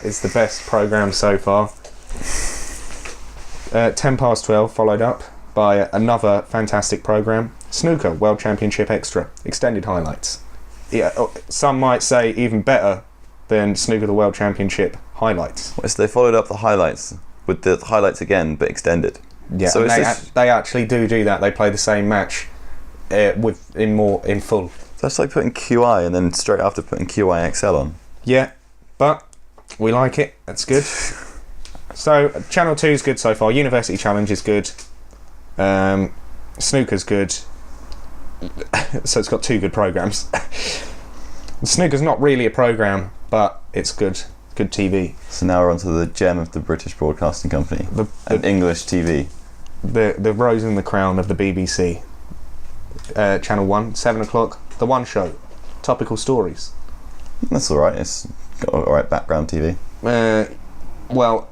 is the best programme so far. 12:10, followed up by another fantastic programme. Snooker, World Championship Extra. Extended highlights. Yeah, some might say even better than Snooker, the World Championship highlights. So they followed up the highlights with the highlights again, but extended. Yeah, so and they actually do that. They play the same match in full. That's like putting QI and then straight after putting QI XL on. Yeah, but we like it. That's good. So Channel 2 is good so far. University Challenge is good. Snooker's good. So it's got two good programmes. Snooker's not really a programme, but it's good. Good TV. So now we're on to the gem of the British Broadcasting Company. An English TV. The rose and the crown of the BBC. Channel 1, 7 o'clock. The One Show. Topical stories. That's alright. It's got alright background TV. Well,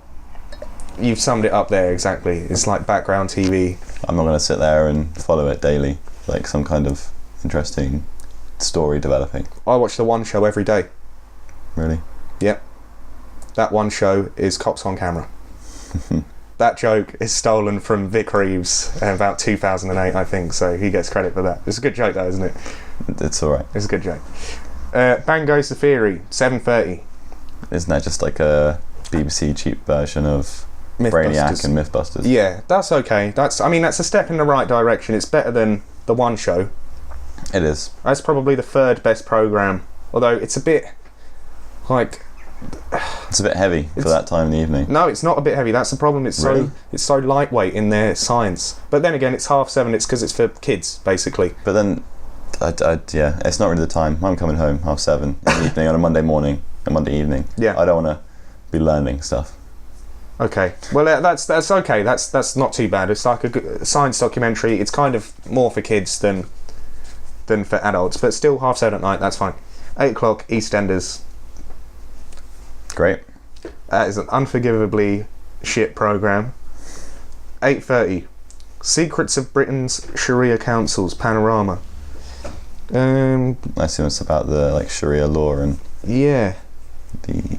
you've summed it up there exactly. It's like background TV. I'm not going to sit there and follow it daily, like some kind of interesting story developing. I watch The One Show every day. Really? Yep. That One Show is Cops on Camera. That joke is stolen from Vic Reeves about 2008, I think, so he gets credit for that. It's a good joke though, isn't it? It's alright. It's a good joke. Bang Goes the Theory, 7:30. Isn't that just like a BBC cheap version of Brainiac and Mythbusters? Yeah, that's okay. That's a step in the right direction. It's better than The One Show. It is. That's probably the third best programme, although it's a bit like... It's a bit heavy for that time in the evening. No, it's not a bit heavy. That's the problem. It's Really? so lightweight in their science. But then again, it's 7:30. It's because it's for kids, basically. But then, yeah, it's not really the time. I'm coming home 7:30 in the evening on a Monday morning, a Monday evening. Yeah. I don't want to be learning stuff. Okay. Well, that's okay. That's not too bad. It's like a good science documentary. It's kind of more for kids than for adults, but still 7:30 at night. That's fine. 8 o'clock. EastEnders. Great. That is an unforgivably shit programme. 8:30. Secrets of Britain's Sharia Councils Panorama. I assume it's about the Sharia law and Yeah. the...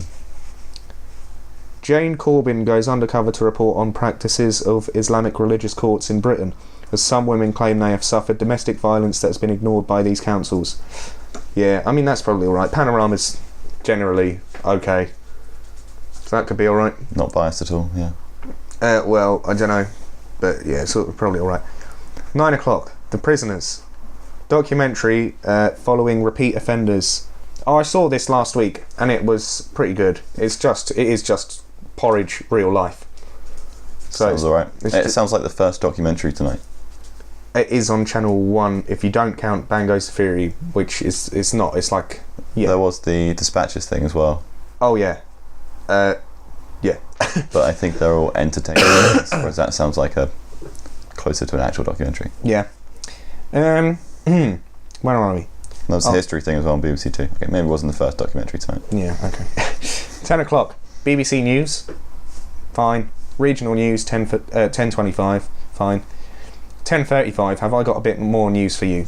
Jane Corbyn goes undercover to report on practices of Islamic religious courts in Britain, as some women claim they have suffered domestic violence that has been ignored by these councils. Yeah, I mean, that's probably alright. Panorama's generally okay. So that could be alright. Not biased at all, yeah. Well, I don't know. But yeah, it's probably alright. 9 o'clock. The Prisoners. Documentary following repeat offenders. Oh, I saw this last week and it was pretty good. It is just Porridge real life. So Sounds alright. it's It just- sounds like the first documentary tonight. It is on Channel 1 if you don't count Bang Goes the Theory, which it's not. It's like, yeah. There was the Dispatches thing as well, Oh, yeah. Yeah. but I think they're all entertaining. Whereas that sounds like closer to an actual documentary. Yeah. Where are we? That was the history thing as well on BBC Two. Okay, maybe it wasn't the first documentary tonight. Yeah, okay. 10 o'clock. BBC News. Fine. Regional News, 10:25. Fine. 10:35. Have I got a bit more news for you?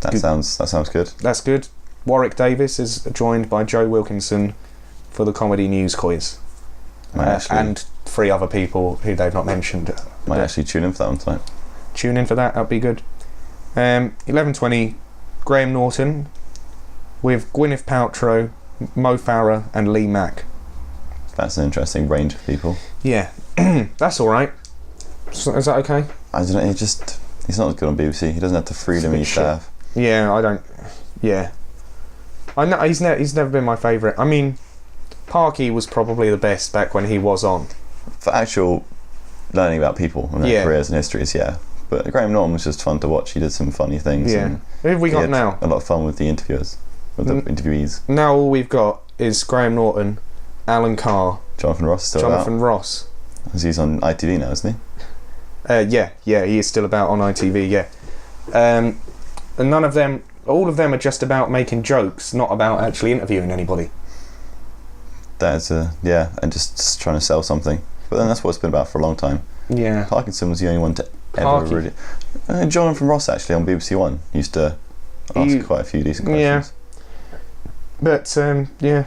That Good. sounds good. That's good. Warwick Davis is joined by Joe Wilkinson for the comedy news quiz. And 3 other people who they've not mentioned. Might actually tune in for that one tonight. Tune in for that, that'd be good. 11:20, Graham Norton with Gwyneth Paltrow, Mo Farah and Lee Mack. That's an interesting range of people. Yeah, that's alright. Is that okay? I don't know, he's not as good on BBC. He doesn't have the freedom he used to have. Yeah, I don't. Yeah. I know, he's never been my favourite. I mean, Parky was probably the best back when he was on. For actual learning about people and their careers and histories, yeah. But Graham Norton was just fun to watch. He did some funny things. Yeah. And Who have we he got had now? a lot of fun with the interviewers, with the interviewees. Now all we've got is Graham Norton, Alan Carr, Jonathan Ross is still Jonathan Ross. out. He's on ITV now, isn't he? Yeah, he is still about on ITV, yeah. And none of them, all of them are just about making jokes, not about actually interviewing anybody. That's and just trying to sell something. But then that's what it's been about for a long time. Yeah. Parkinson was the only one to ever Parky. really. Jonathan Ross actually on BBC One used to ask quite a few decent questions. Yeah. But yeah,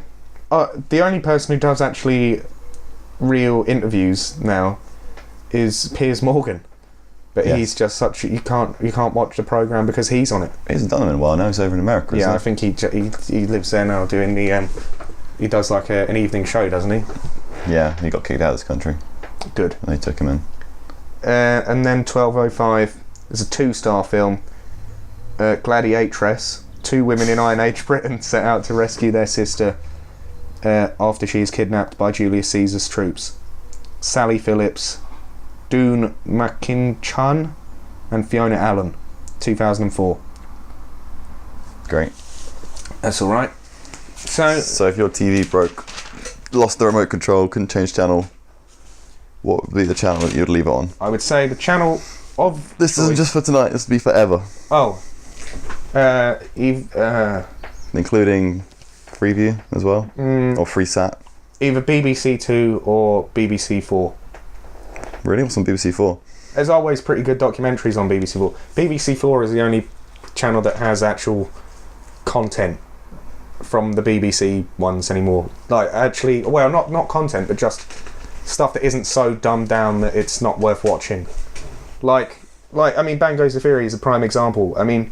the only person who does actually real interviews now is Piers Morgan. But Yes. he's just such you can't watch the programme because he's on it. He hasn't done them in a while now. He's over in America. Yeah, I Isn't think he lives there now doing the he does like an evening show, doesn't he? he? Yeah, he got kicked out of this country. Good. And they took him in. And then 12:05 is a 2-star film, Gladiatress. 2 women in Iron Age Britain set out to rescue their sister after she is kidnapped by Julius Caesar's troops. Sally Phillips, Doon McKinchan and Fiona Allen, 2004. Great. That's alright. So if your TV broke, lost the remote control, couldn't change channel, what would be the channel that you'd leave it on? I would say the channel of This isn't just for tonight, this will be forever. Oh. Including Freeview as well? Or FreeSat? Either BBC 2 or BBC 4. Really? What's on BBC 4? There's always pretty good documentaries on BBC 4. BBC 4 is the only channel that has actual content from the BBC ones anymore. Like, actually, well, not content, but just stuff that isn't so dumbed down that it's not worth watching. Like I mean, Bang Goes the Theory is a prime example. I mean,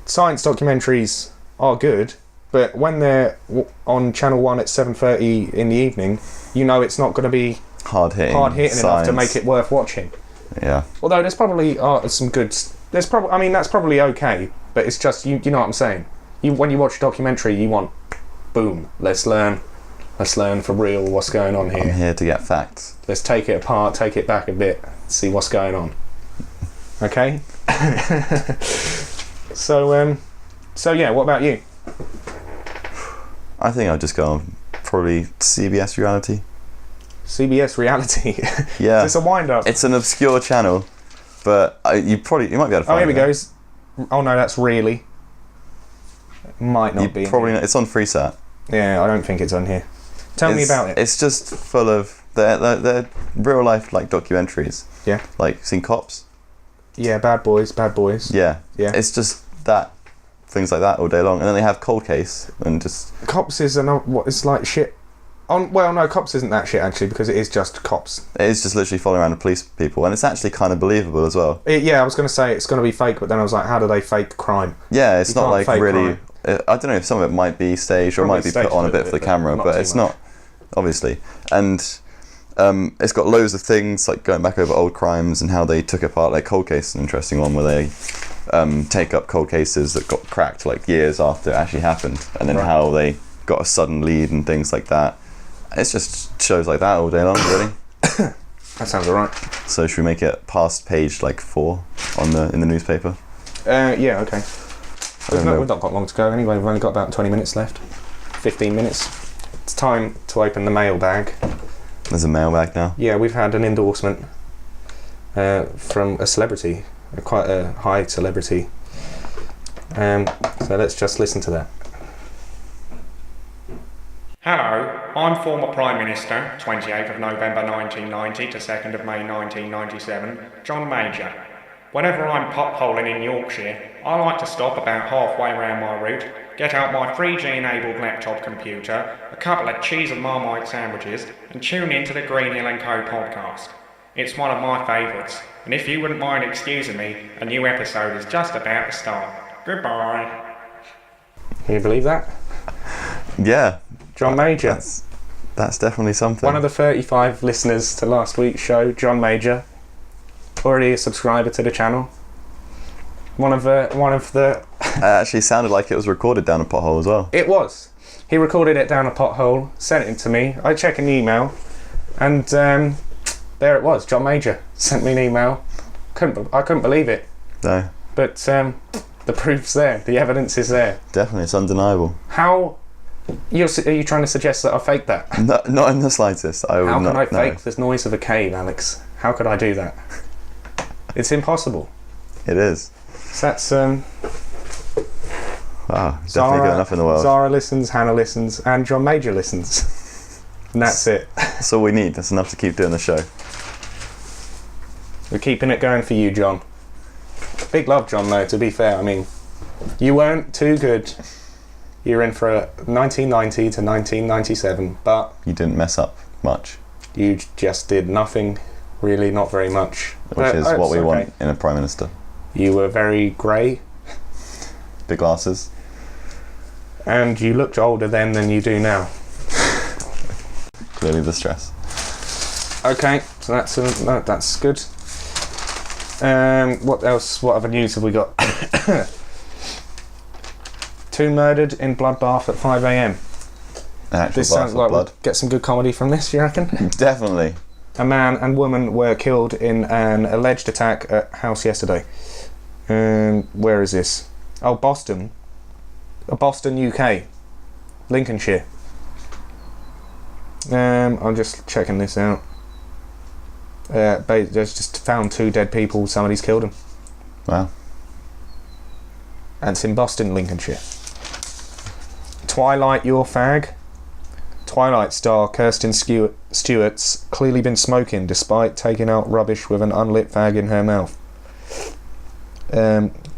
science documentaries are good, but when they're on Channel 1 at 7:30 in the evening, you know it's not going to be Hard-hitting enough to make it worth watching. Yeah. Although there's probably some good. There's probably. I mean, that's probably okay, but it's just you know what I'm saying. When you watch a documentary, you want, boom, let's learn for real what's going on here. I'm here to get facts. Let's take it apart, take it back a bit, see what's going on. Okay. So yeah, what about you? I think I'll just go on probably CBS Reality. CBS Reality. Yeah. Is this a wind-up? It's an obscure channel, but you might be able to Oh, find here we it. go. Oh no, that's really. Might not be. Probably not. It's on FreeSat. Yeah, I don't think it's on here. Tell me about it. It's just full of they're real life like documentaries. Yeah. Like seen Cops. Yeah, Bad Boys. Yeah. Yeah. It's just that things like that all day long, and then they have Cold Case and just Cops is what is like shit. Well, no, Cops isn't that shit actually because it is just cops. it is just literally following around the police people, and it's actually kind of believable as well. Yeah, I was going to say it's going to be fake, but then I was like, how do they fake crime? Yeah, it's You not can't like fake really. I don't know if some of it might be staged or it Probably might be staged put on a a bit little for the bit, camera, but but not it's too much. not, obviously. And it's got loads of things like going back over old crimes and how they took apart. Like Cold Case is an interesting one where they take up cold cases that got cracked like years after it actually happened, and then Right. how they got a sudden lead and things like that. It's just shows like that all day long, really. That sounds alright. So should we make it past page like 4 in the newspaper? Yeah, okay. We've know. not got long to go anyway. We've only got about 20 minutes left. 15 minutes. It's time to open the mailbag. There's a mailbag now. Yeah, we've had an endorsement from a celebrity, quite a high celebrity. So let's just listen to that. Hello, I'm former Prime Minister, 28th of November 1990 to 2nd of May 1997, John Major. Whenever I'm potholing in Yorkshire, I like to stop about halfway around my route, get out my 3G-enabled laptop computer, a couple of cheese and Marmite sandwiches, and tune into the Greenhill&Co podcast. It's one of my favourites, and if you wouldn't mind excusing me, a new episode is just about to start. Goodbye. Can you believe that? Yeah. John Major. That's definitely something. One of the 35 listeners to last week's show, John Major. Already a subscriber to the channel. One of the. It actually sounded like it was recorded down a pothole as well. It was. He recorded it down a pothole, sent it to me. I checked an email, and there it was. John Major sent me an email. I couldn't believe it. No. But the proof's there. The evidence is there. Definitely, it's undeniable. How? Are you trying to suggest that I faked that? No, not in the slightest. How can I fake the noise of a cave, Alex? How could I do that? It's impossible. It is. So that's Wow, definitely good enough in the world. Zara listens, Hannah listens, and John Major listens. And that's it. That's all we need. That's enough to keep doing the show. We're keeping it going for you, John. Big love, John, though, to be fair. I mean, you weren't too good. You're in for 1990 to 1997, but... You didn't mess up much. You just did nothing, really, not very much. Which is what we want in a Prime Minister. You were very grey. Big glasses. And you looked older then than you do now. Clearly the stress. Okay, so that's good. What else? What other news have we got? 2 murdered in bloodbath at 5 a.m. This sounds like we'll get some good comedy from this, you reckon? Definitely. A man and woman were killed in an alleged attack at a house yesterday. Where is this? Oh, Boston. Boston, UK. Lincolnshire. I'm just checking this out. There's just found 2 dead people. Somebody's killed them. Wow. And it's in Boston, Lincolnshire. Twilight, your fag. Twilight star Kirsten Stewart's clearly been smoking despite taking out rubbish with an unlit fag in her mouth.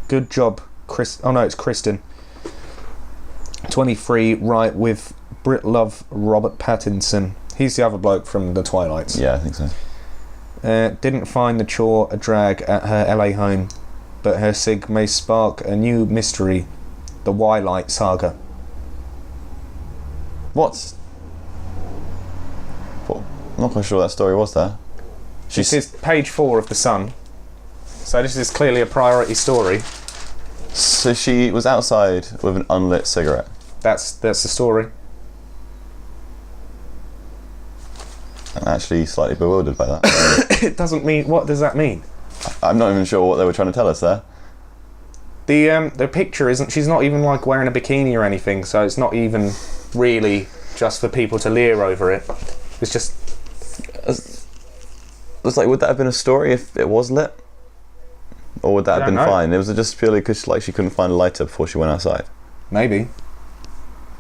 Good job, Chris. Oh no, it's Kristen. 23, right with Brit Love Robert Pattinson. He's the other bloke from the Twilights. Yeah, I think so. Didn't find the chore a drag at her LA home, but her sig may spark a new mystery, the Twilight saga. What? I'm not quite sure what that story was there. This is page 4 of The Sun. So this is clearly a priority story. So she was outside with an unlit cigarette. That's the story. I'm actually slightly bewildered by that. It doesn't mean... What does that mean? I'm not even sure what they were trying to tell us there. The picture isn't... She's not even like wearing a bikini or anything, so it's not even really just for people to leer over it. It's just... It's like, would that have been a story if it was lit? Or would that have been fine? It was just purely because she couldn't find a lighter before she went outside. Maybe.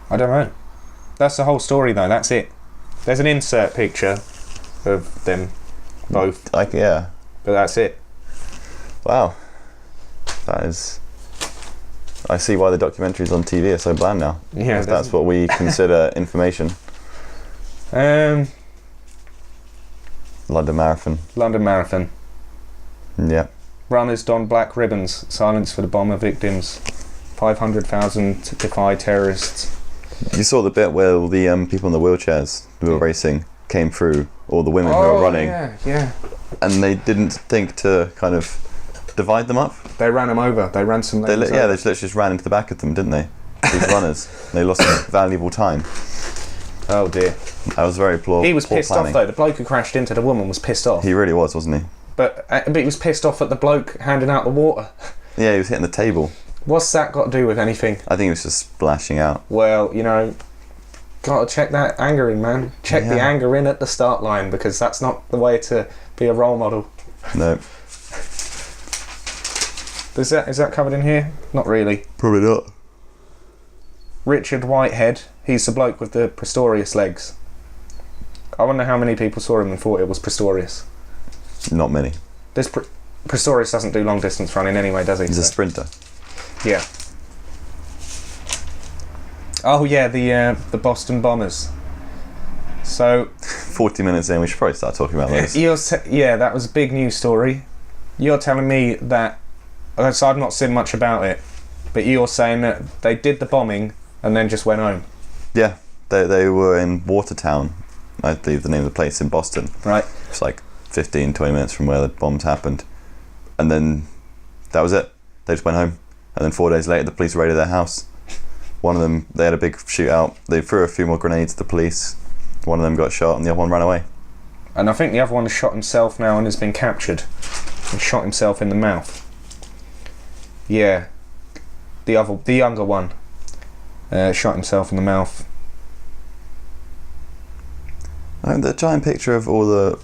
I don't know. That's the whole story though, that's it. There's an insert picture of them both. Yeah. But that's it. Wow. That is... I see why the documentaries on TV are so bland now. Yeah. That's what we consider information. London Marathon. Yeah. Runners don black ribbons. Silence for the bomber victims. 500,000 to defy terrorists. You saw the bit where all the people in the wheelchairs who were racing came through, all the women who were running. Yeah. And they didn't think to kind of divide them up. They ran them over. They ran some lanes they literally just ran into the back of them, didn't they? These runners. They lost valuable time. Oh dear. That was very poor. He was poor pissed planning. off though. The bloke who crashed into the woman was pissed off. He really was, wasn't he? But he was pissed off at the bloke handing out the water. Yeah, he was hitting the table. What's that got to do with anything? I think he was just splashing out. Well, you know, got to check that anger in, man. Check the Yeah. anger in at the start line, because that's not the way to be a role model. No, Is that covered in here? Not really. probably not. Richard Whitehead, he's the bloke with the Pistorius legs. I wonder how many people saw him and thought it was Pistorius. Not many. This Pistorius doesn't do long distance running anyway, does he? He's a So- sprinter. Yeah. Oh yeah, the Boston Bombers. So 40 minutes in, we should probably start talking about those. that was a big news story. You're telling me that, so I've not seen much about it, but you're saying that they did the bombing and then just went home. Yeah, they were in Watertown, I believe the name of the place, in Boston. Right. It's like 15, 20 minutes from where the bombs happened. And then that was it. They just went home. And then 4 days later, the police raided their house. One of them, they had a big shootout. They threw a few more grenades at the police. One of them got shot and the other one ran away. And I think the other one has shot himself now and has been captured. And shot himself in the mouth. Yeah. The younger one shot himself in the mouth. The giant picture of all the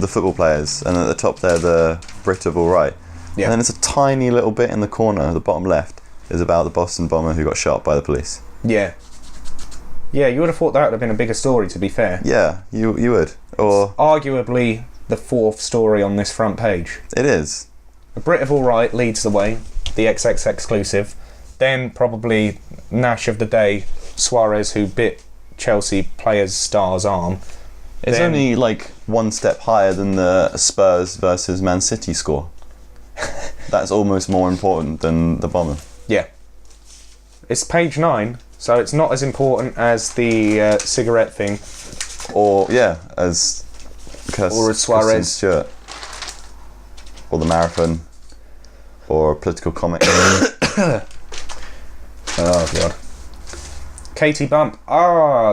football players, and at the top there, the Brit of all right. Yeah. And then it's a tiny little bit in the corner, the bottom left, is about the Boston bomber who got shot by the police. Yeah. Yeah, you would have thought that would have been a bigger story, to be fair. Yeah, you would. Or Arguably the fourth story on this front page. it is. A Brit of All Right leads the way, the XXXclusive. Then probably Nash of the day, Suarez, who bit Chelsea player's star's arm. It's Then- only like one step higher than the Spurs versus Man City score. That's almost more important than the bomber. Yeah. It's page 9, so it's not as important as the cigarette thing. Or, yeah, as Or as Suarez. Kristen Stewart. Or the marathon. Or a political comic. Oh, God. Katie Bump.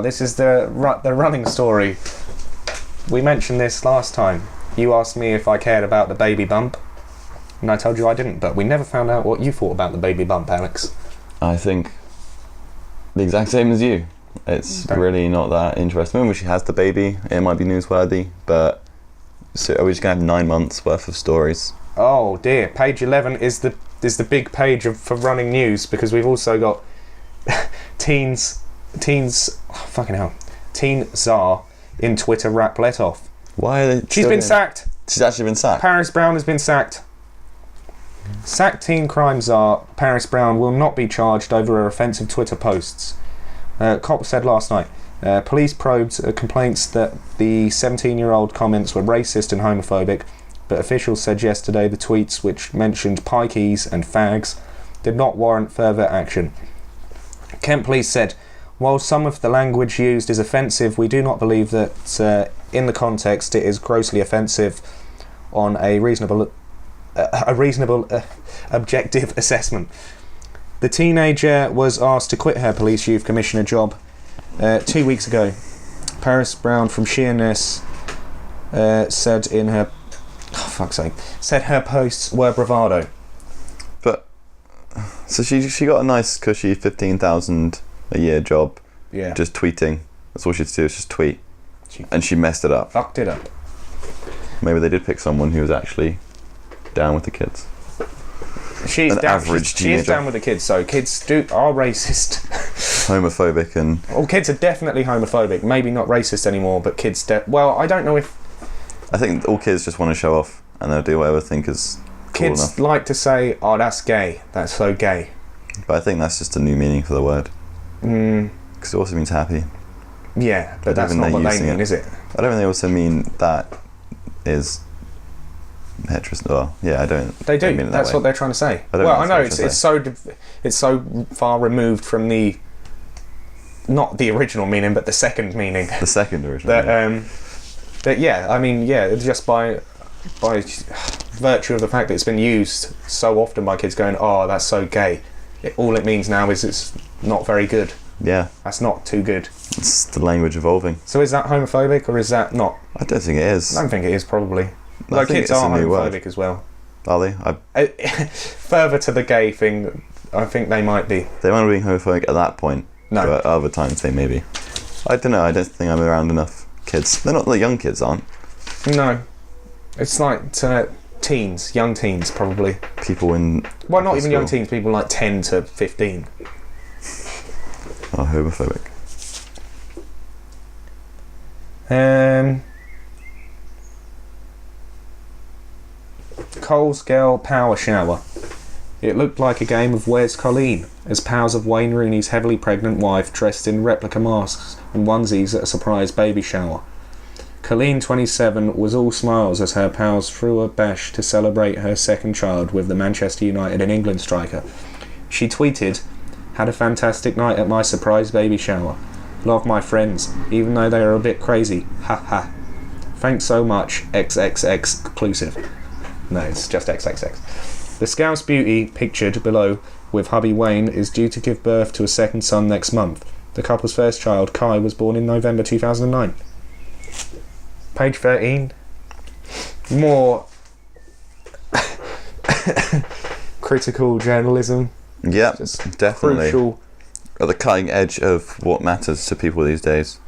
This is the running story. We mentioned this last time. You asked me if I cared about the baby bump, and I told you I didn't, but we never found out what you thought about the baby bump, Alex. I think the exact same as you. It's Okay. really not that interesting. When she has the baby, it might be newsworthy, but so are we just going to have 9 months worth of stories? Oh dear, page 11 is the big page for running news, because we've also got teens, fucking hell, teen czar in Twitter rap let off. Why are they She's still been doing- sacked. She's actually been sacked. Paris Brown has been sacked. Sacked teen crime czar Paris Brown will not be charged over her offensive Twitter posts. Cop said last night. Police probed complaints that the 17-year-old comments were racist and homophobic, but officials said yesterday the tweets, which mentioned pikeys and fags, did not warrant further action. Kent Police said, while some of the language used is offensive, we do not believe that in the context it is grossly offensive on a reasonable objective assessment. The teenager was asked to quit her police youth commissioner job 2 weeks ago. Paris Brown from Sheerness said in her said her posts were bravado. But so she got a nice cushy 15,000 a year job. Yeah. Just tweeting. That's all she had to do, is just tweet. She And she messed it up. fucked it up. Maybe they did pick someone who was actually down with the kids. She's An down, average she is teenager. down with the kids, so kids are racist. Homophobic and Well, kids are definitely homophobic. Maybe not racist anymore, but kids... well, I don't know if... I think all kids just want to show off and they'll do whatever they think is cool Kids enough. like to say, oh, that's gay. That's so gay. But I think that's just a new meaning for the word. Because it also means happy. Yeah, but I don't that's think not they're what they using mean, it. is it? I don't think they also mean that is heterosexual. Well, yeah, I don't. They do. don't mean it that That's way. what they're trying to say. I don't Well, I know know that's it's what it's so far removed from the not the original meaning, but the second meaning. The second original. That that yeah, I mean yeah, just by virtue of the fact that it's been used so often by kids going, oh, that's so gay. All it means now is it's not very good. Yeah. That's not too good. It's the language evolving. So is that homophobic or is that not? I don't think it is. I don't think it is, probably. I Like, think kids it's are a new homophobic word. as well. Are they? Further to the gay thing, I think they might be. They might have been homophobic at that point. No. But other times they may be. I don't know. I don't think I'm around enough kids. They're not the young kids, aren't? No. It's like teens, young teens, probably. People in... Well, not even young school teens, people like 10 to 15. are homophobic. Cole's Girl Power Shower. It looked like a game of Where's Colleen, as pals of Wayne Rooney's heavily pregnant wife dressed in replica masks and onesies at a surprise baby shower. Colleen, 27, was all smiles as her pals threw a bash to celebrate her second child with the Manchester United and England striker. She tweeted, "Had a fantastic night at my surprise baby shower. Love my friends, even though they are a bit crazy. Ha ha. Thanks so much, XXXclusive." No, it's just XXX. The Scouse beauty, pictured below with hubby Wayne, is due to give birth to a second son next month. The couple's first child, Kai, was born in November 2009. Page 13. More critical journalism. Yep, Just definitely. Crucial. At the cutting edge of what matters to people these days.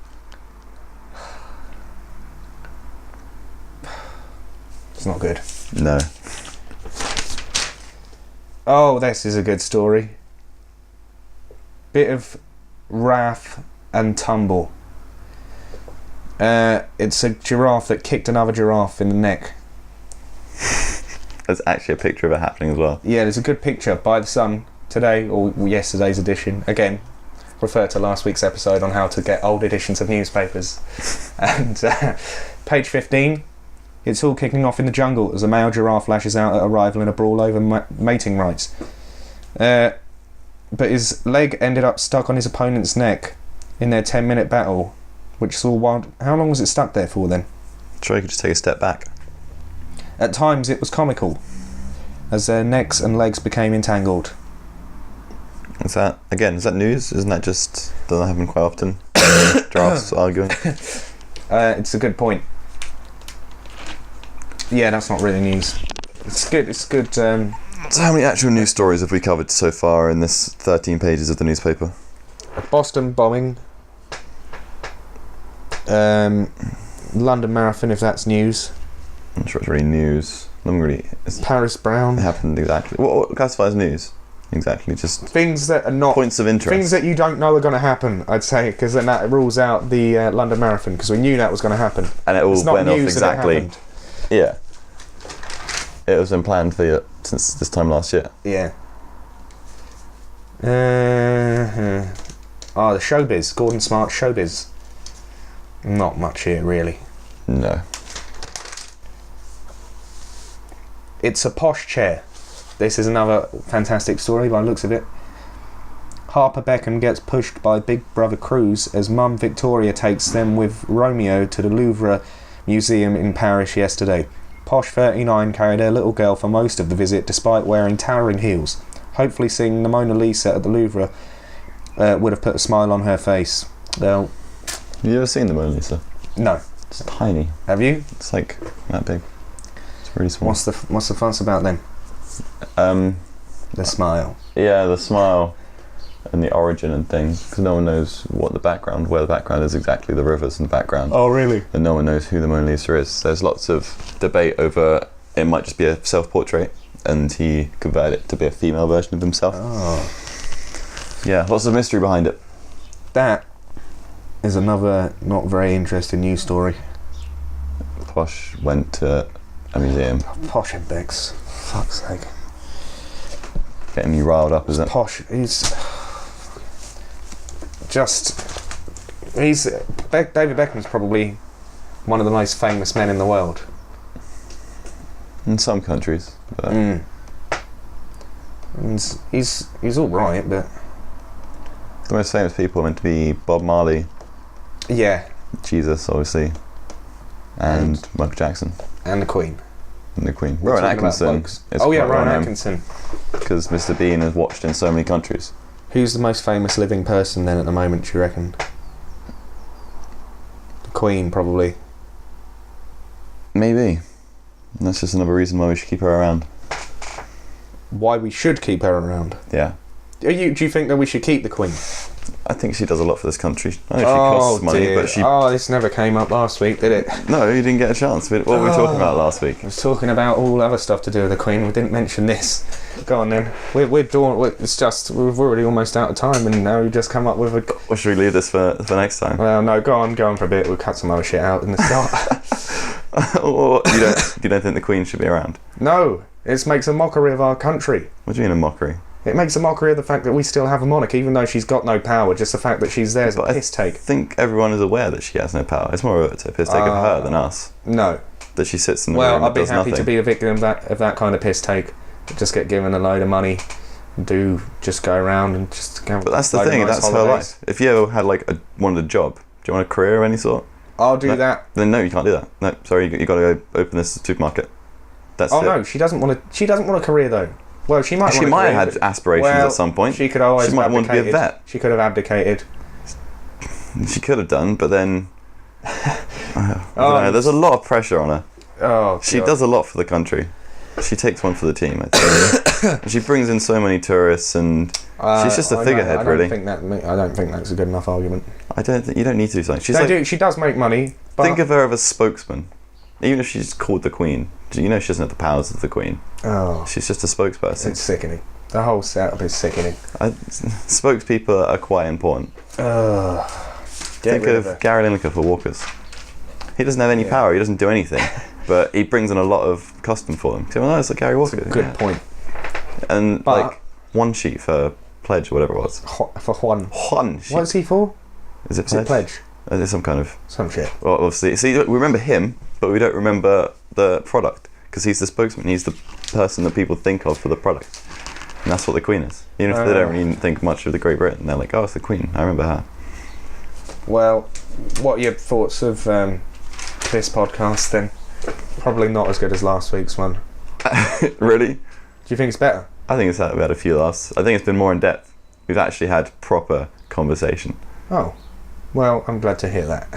It's not good. No. Oh, this is a good story. Bit of wrath and tumble. It's a giraffe that kicked another giraffe in the neck. There's actually a picture of it happening as well. Yeah, there's a good picture by the Sun today, or yesterday's edition. Again, refer to last week's episode on how to get old editions of newspapers. And page 15. It's all kicking off in the jungle as a male giraffe lashes out at a rival in a brawl over mating rights. But his leg ended up stuck on his opponent's neck in their 10-minute battle, which saw wild... How long was it stuck there for then? Sure, you could just take a step back. At times it was comical, as their necks and legs became entangled. Is that news? Isn't that just... Doesn't that happen quite often? Giraffes arguing? It's a good point. Yeah, that's not really news. It's good. So how many actual news stories have we covered so far in this 13 pages of the newspaper? Boston bombing. London Marathon, if that's news. I'm not sure it's really news. Nothing really... Paris Brown. It happened exactly. What classifies news? Exactly, just... Things that are not... Points of interest. Things that you don't know are going to happen, I'd say, because then that rules out the London Marathon, because we knew that was going to happen. And it all It's not went off news that it exactly... happened. Yeah. It was been planned for since this time last year. Yeah. The showbiz. Gordon Smart's showbiz. Not much here, really. No. It's a posh chair. This is another fantastic story by the looks of it. Harper Beckham gets pushed by Big Brother Cruz as mum Victoria takes them with Romeo to the Louvre Museum in Paris yesterday. Posh 39 carried her little girl for most of the visit despite wearing towering heels. Hopefully seeing the Mona Lisa at the Louvre would have put a smile on her face. Well, Have you ever seen the Mona Lisa? no. It's tiny. Have you? It's like that big. It's really small. What's the fuss about then? The smile. Yeah, the smile and the origin and things, because no one knows where the background is exactly, the rivers in the background. Oh, really? And no one knows who the Mona Lisa is. There's lots of debate over it might just be a self-portrait and he converted it to be a female version of himself. Oh. Yeah, lots of mystery behind it. That is another not very interesting news story. Posh went to a museum. Posh and Bex. Fuck's sake. Getting you riled up, is it? Posh. David Beckham's probably one of the most famous men in the world. In some countries. But And he's all right, but the most famous people are meant to be Bob Marley, yeah, Jesus, obviously, and Michael Jackson. and the Queen. And the Queen. We're Rowan talking about Atkinson. blokes. is Oh yeah, quite Rowan well known Atkinson. because Mr. Bean has watched in so many countries. Who's the most famous living person then at the moment, do you reckon? The Queen, probably. Maybe. And that's just another reason why we should keep her around. Why we should keep her around? Yeah. Do you think that we should keep the Queen? I think she does a lot for this country. I know she costs money, dear. but she... Oh, this never came up last week, did it? No, you didn't get a chance. What were we talking about last week? I was talking about all other stuff to do with the Queen. We didn't mention this. Go on then. We've already almost out of time, and now we just come up with a... Or should we leave this for next time? Well, no, go on for a bit. We'll cut some other shit out in the start. Or you don't think the Queen should be around? No, it makes a mockery of our country. What do you mean a mockery? It makes a mockery of the fact that we still have a monarch, even though she's got no power. Just the fact that she's there is a piss take. I think everyone is aware that she has no power. It's more of a piss take of her than us. No. That she sits in the room and I'd be does happy nothing. to be a victim of that kind of piss take. Just get given a load of money, just go around and just go. But that's the thing. That's her life. If you ever had wanted a job, do you want a career of any sort? I'll do that. Then no, you can't do that. No, sorry, you got to go open this supermarket. That's it. No, she doesn't want to. She doesn't want a career though. Well, she might. She might have had aspirations at some point. She could always. She might want to be a vet. She could have abdicated. She could have done, but then I don't know, there's a lot of pressure on her. Oh, she does a lot for the country. She takes one for the team, I'd say. She brings in so many tourists, and she's just a figurehead, really. I don't think that's a good enough argument. You don't need to do something. She does make money. But think of her as a spokesman. Even if she's called the Queen, she doesn't have the powers of the Queen. Oh, she's just a spokesperson. It's sickening. The whole setup is sickening. Spokespeople are quite important. Think of Gary Lineker for Walkers. He doesn't have any power. He doesn't do anything, but he brings in a lot of custom for them. So, it's like Gary Walker. That's a good point. And one sheet for pledge or whatever it was. For Juan. Juan sheet. What's he for? Is it pledge? It's some kind of... Some shit. Well, obviously. See, we remember him, but we don't remember the product, because he's the spokesman. He's the person that people think of for the product. And that's what the Queen is. Even if they don't really think much of the Great Britain, they're like, oh, it's the Queen. I remember her. Well, what are your thoughts of this podcast then? Probably not as good as last week's one. Really? Do you think it's better? I think we had a few laughs. I think it's been more in depth. We've actually had proper conversation. Oh. Well, I'm glad to hear that.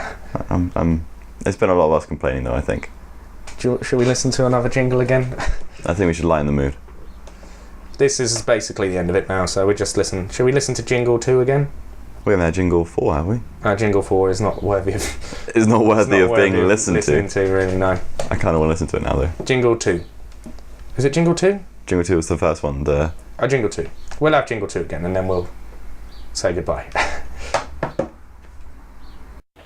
There's been a lot of us complaining, though, I think. Should we listen to another jingle again? I think we should lighten the mood. This is basically the end of it now, so we just listen. Should we listen to Jingle 2 again? We haven't had Jingle 4, have we? Jingle 4 is not worthy of... It's not worthy of being listened to. Really, no. I kind of want to listen to it now, though. Jingle 2. Is it Jingle 2? Jingle 2 was the first one. Jingle 2. We'll have Jingle 2 again, and then we'll say goodbye.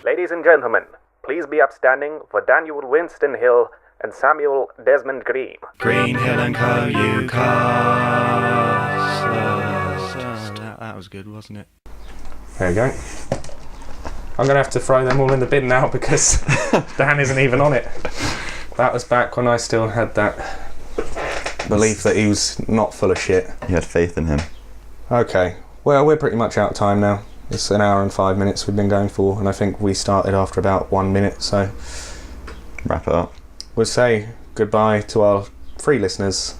Ladies and gentlemen, please be upstanding for Daniel Winston Hill and Samuel Desmond Green. Green Hill and Co. You that was good, wasn't it? There you go. I'm going to have to throw them all in the bin now because Dan isn't even on it. That was back when I still had that belief that he was not full of shit. You had faith in him. Okay. Well, we're pretty much out of time now. It's an hour and 5 minutes we've been going for, and I think we started after about 1 minute, so... Wrap it up. We'll say goodbye to our 3 listeners.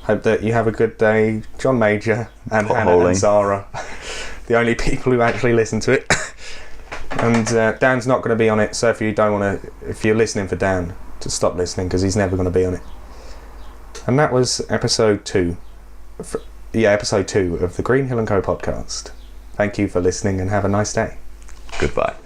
Hope that you have a good day. John Major and Hannah and Zara. The only people who actually listen to it. And Dan's not going to be on it, so if you're listening for Dan, just stop listening, because he's never going to be on it. And that was episode 2. Episode 2 of the Green Hill & Co podcast. Thank you for listening and have a nice day. Goodbye.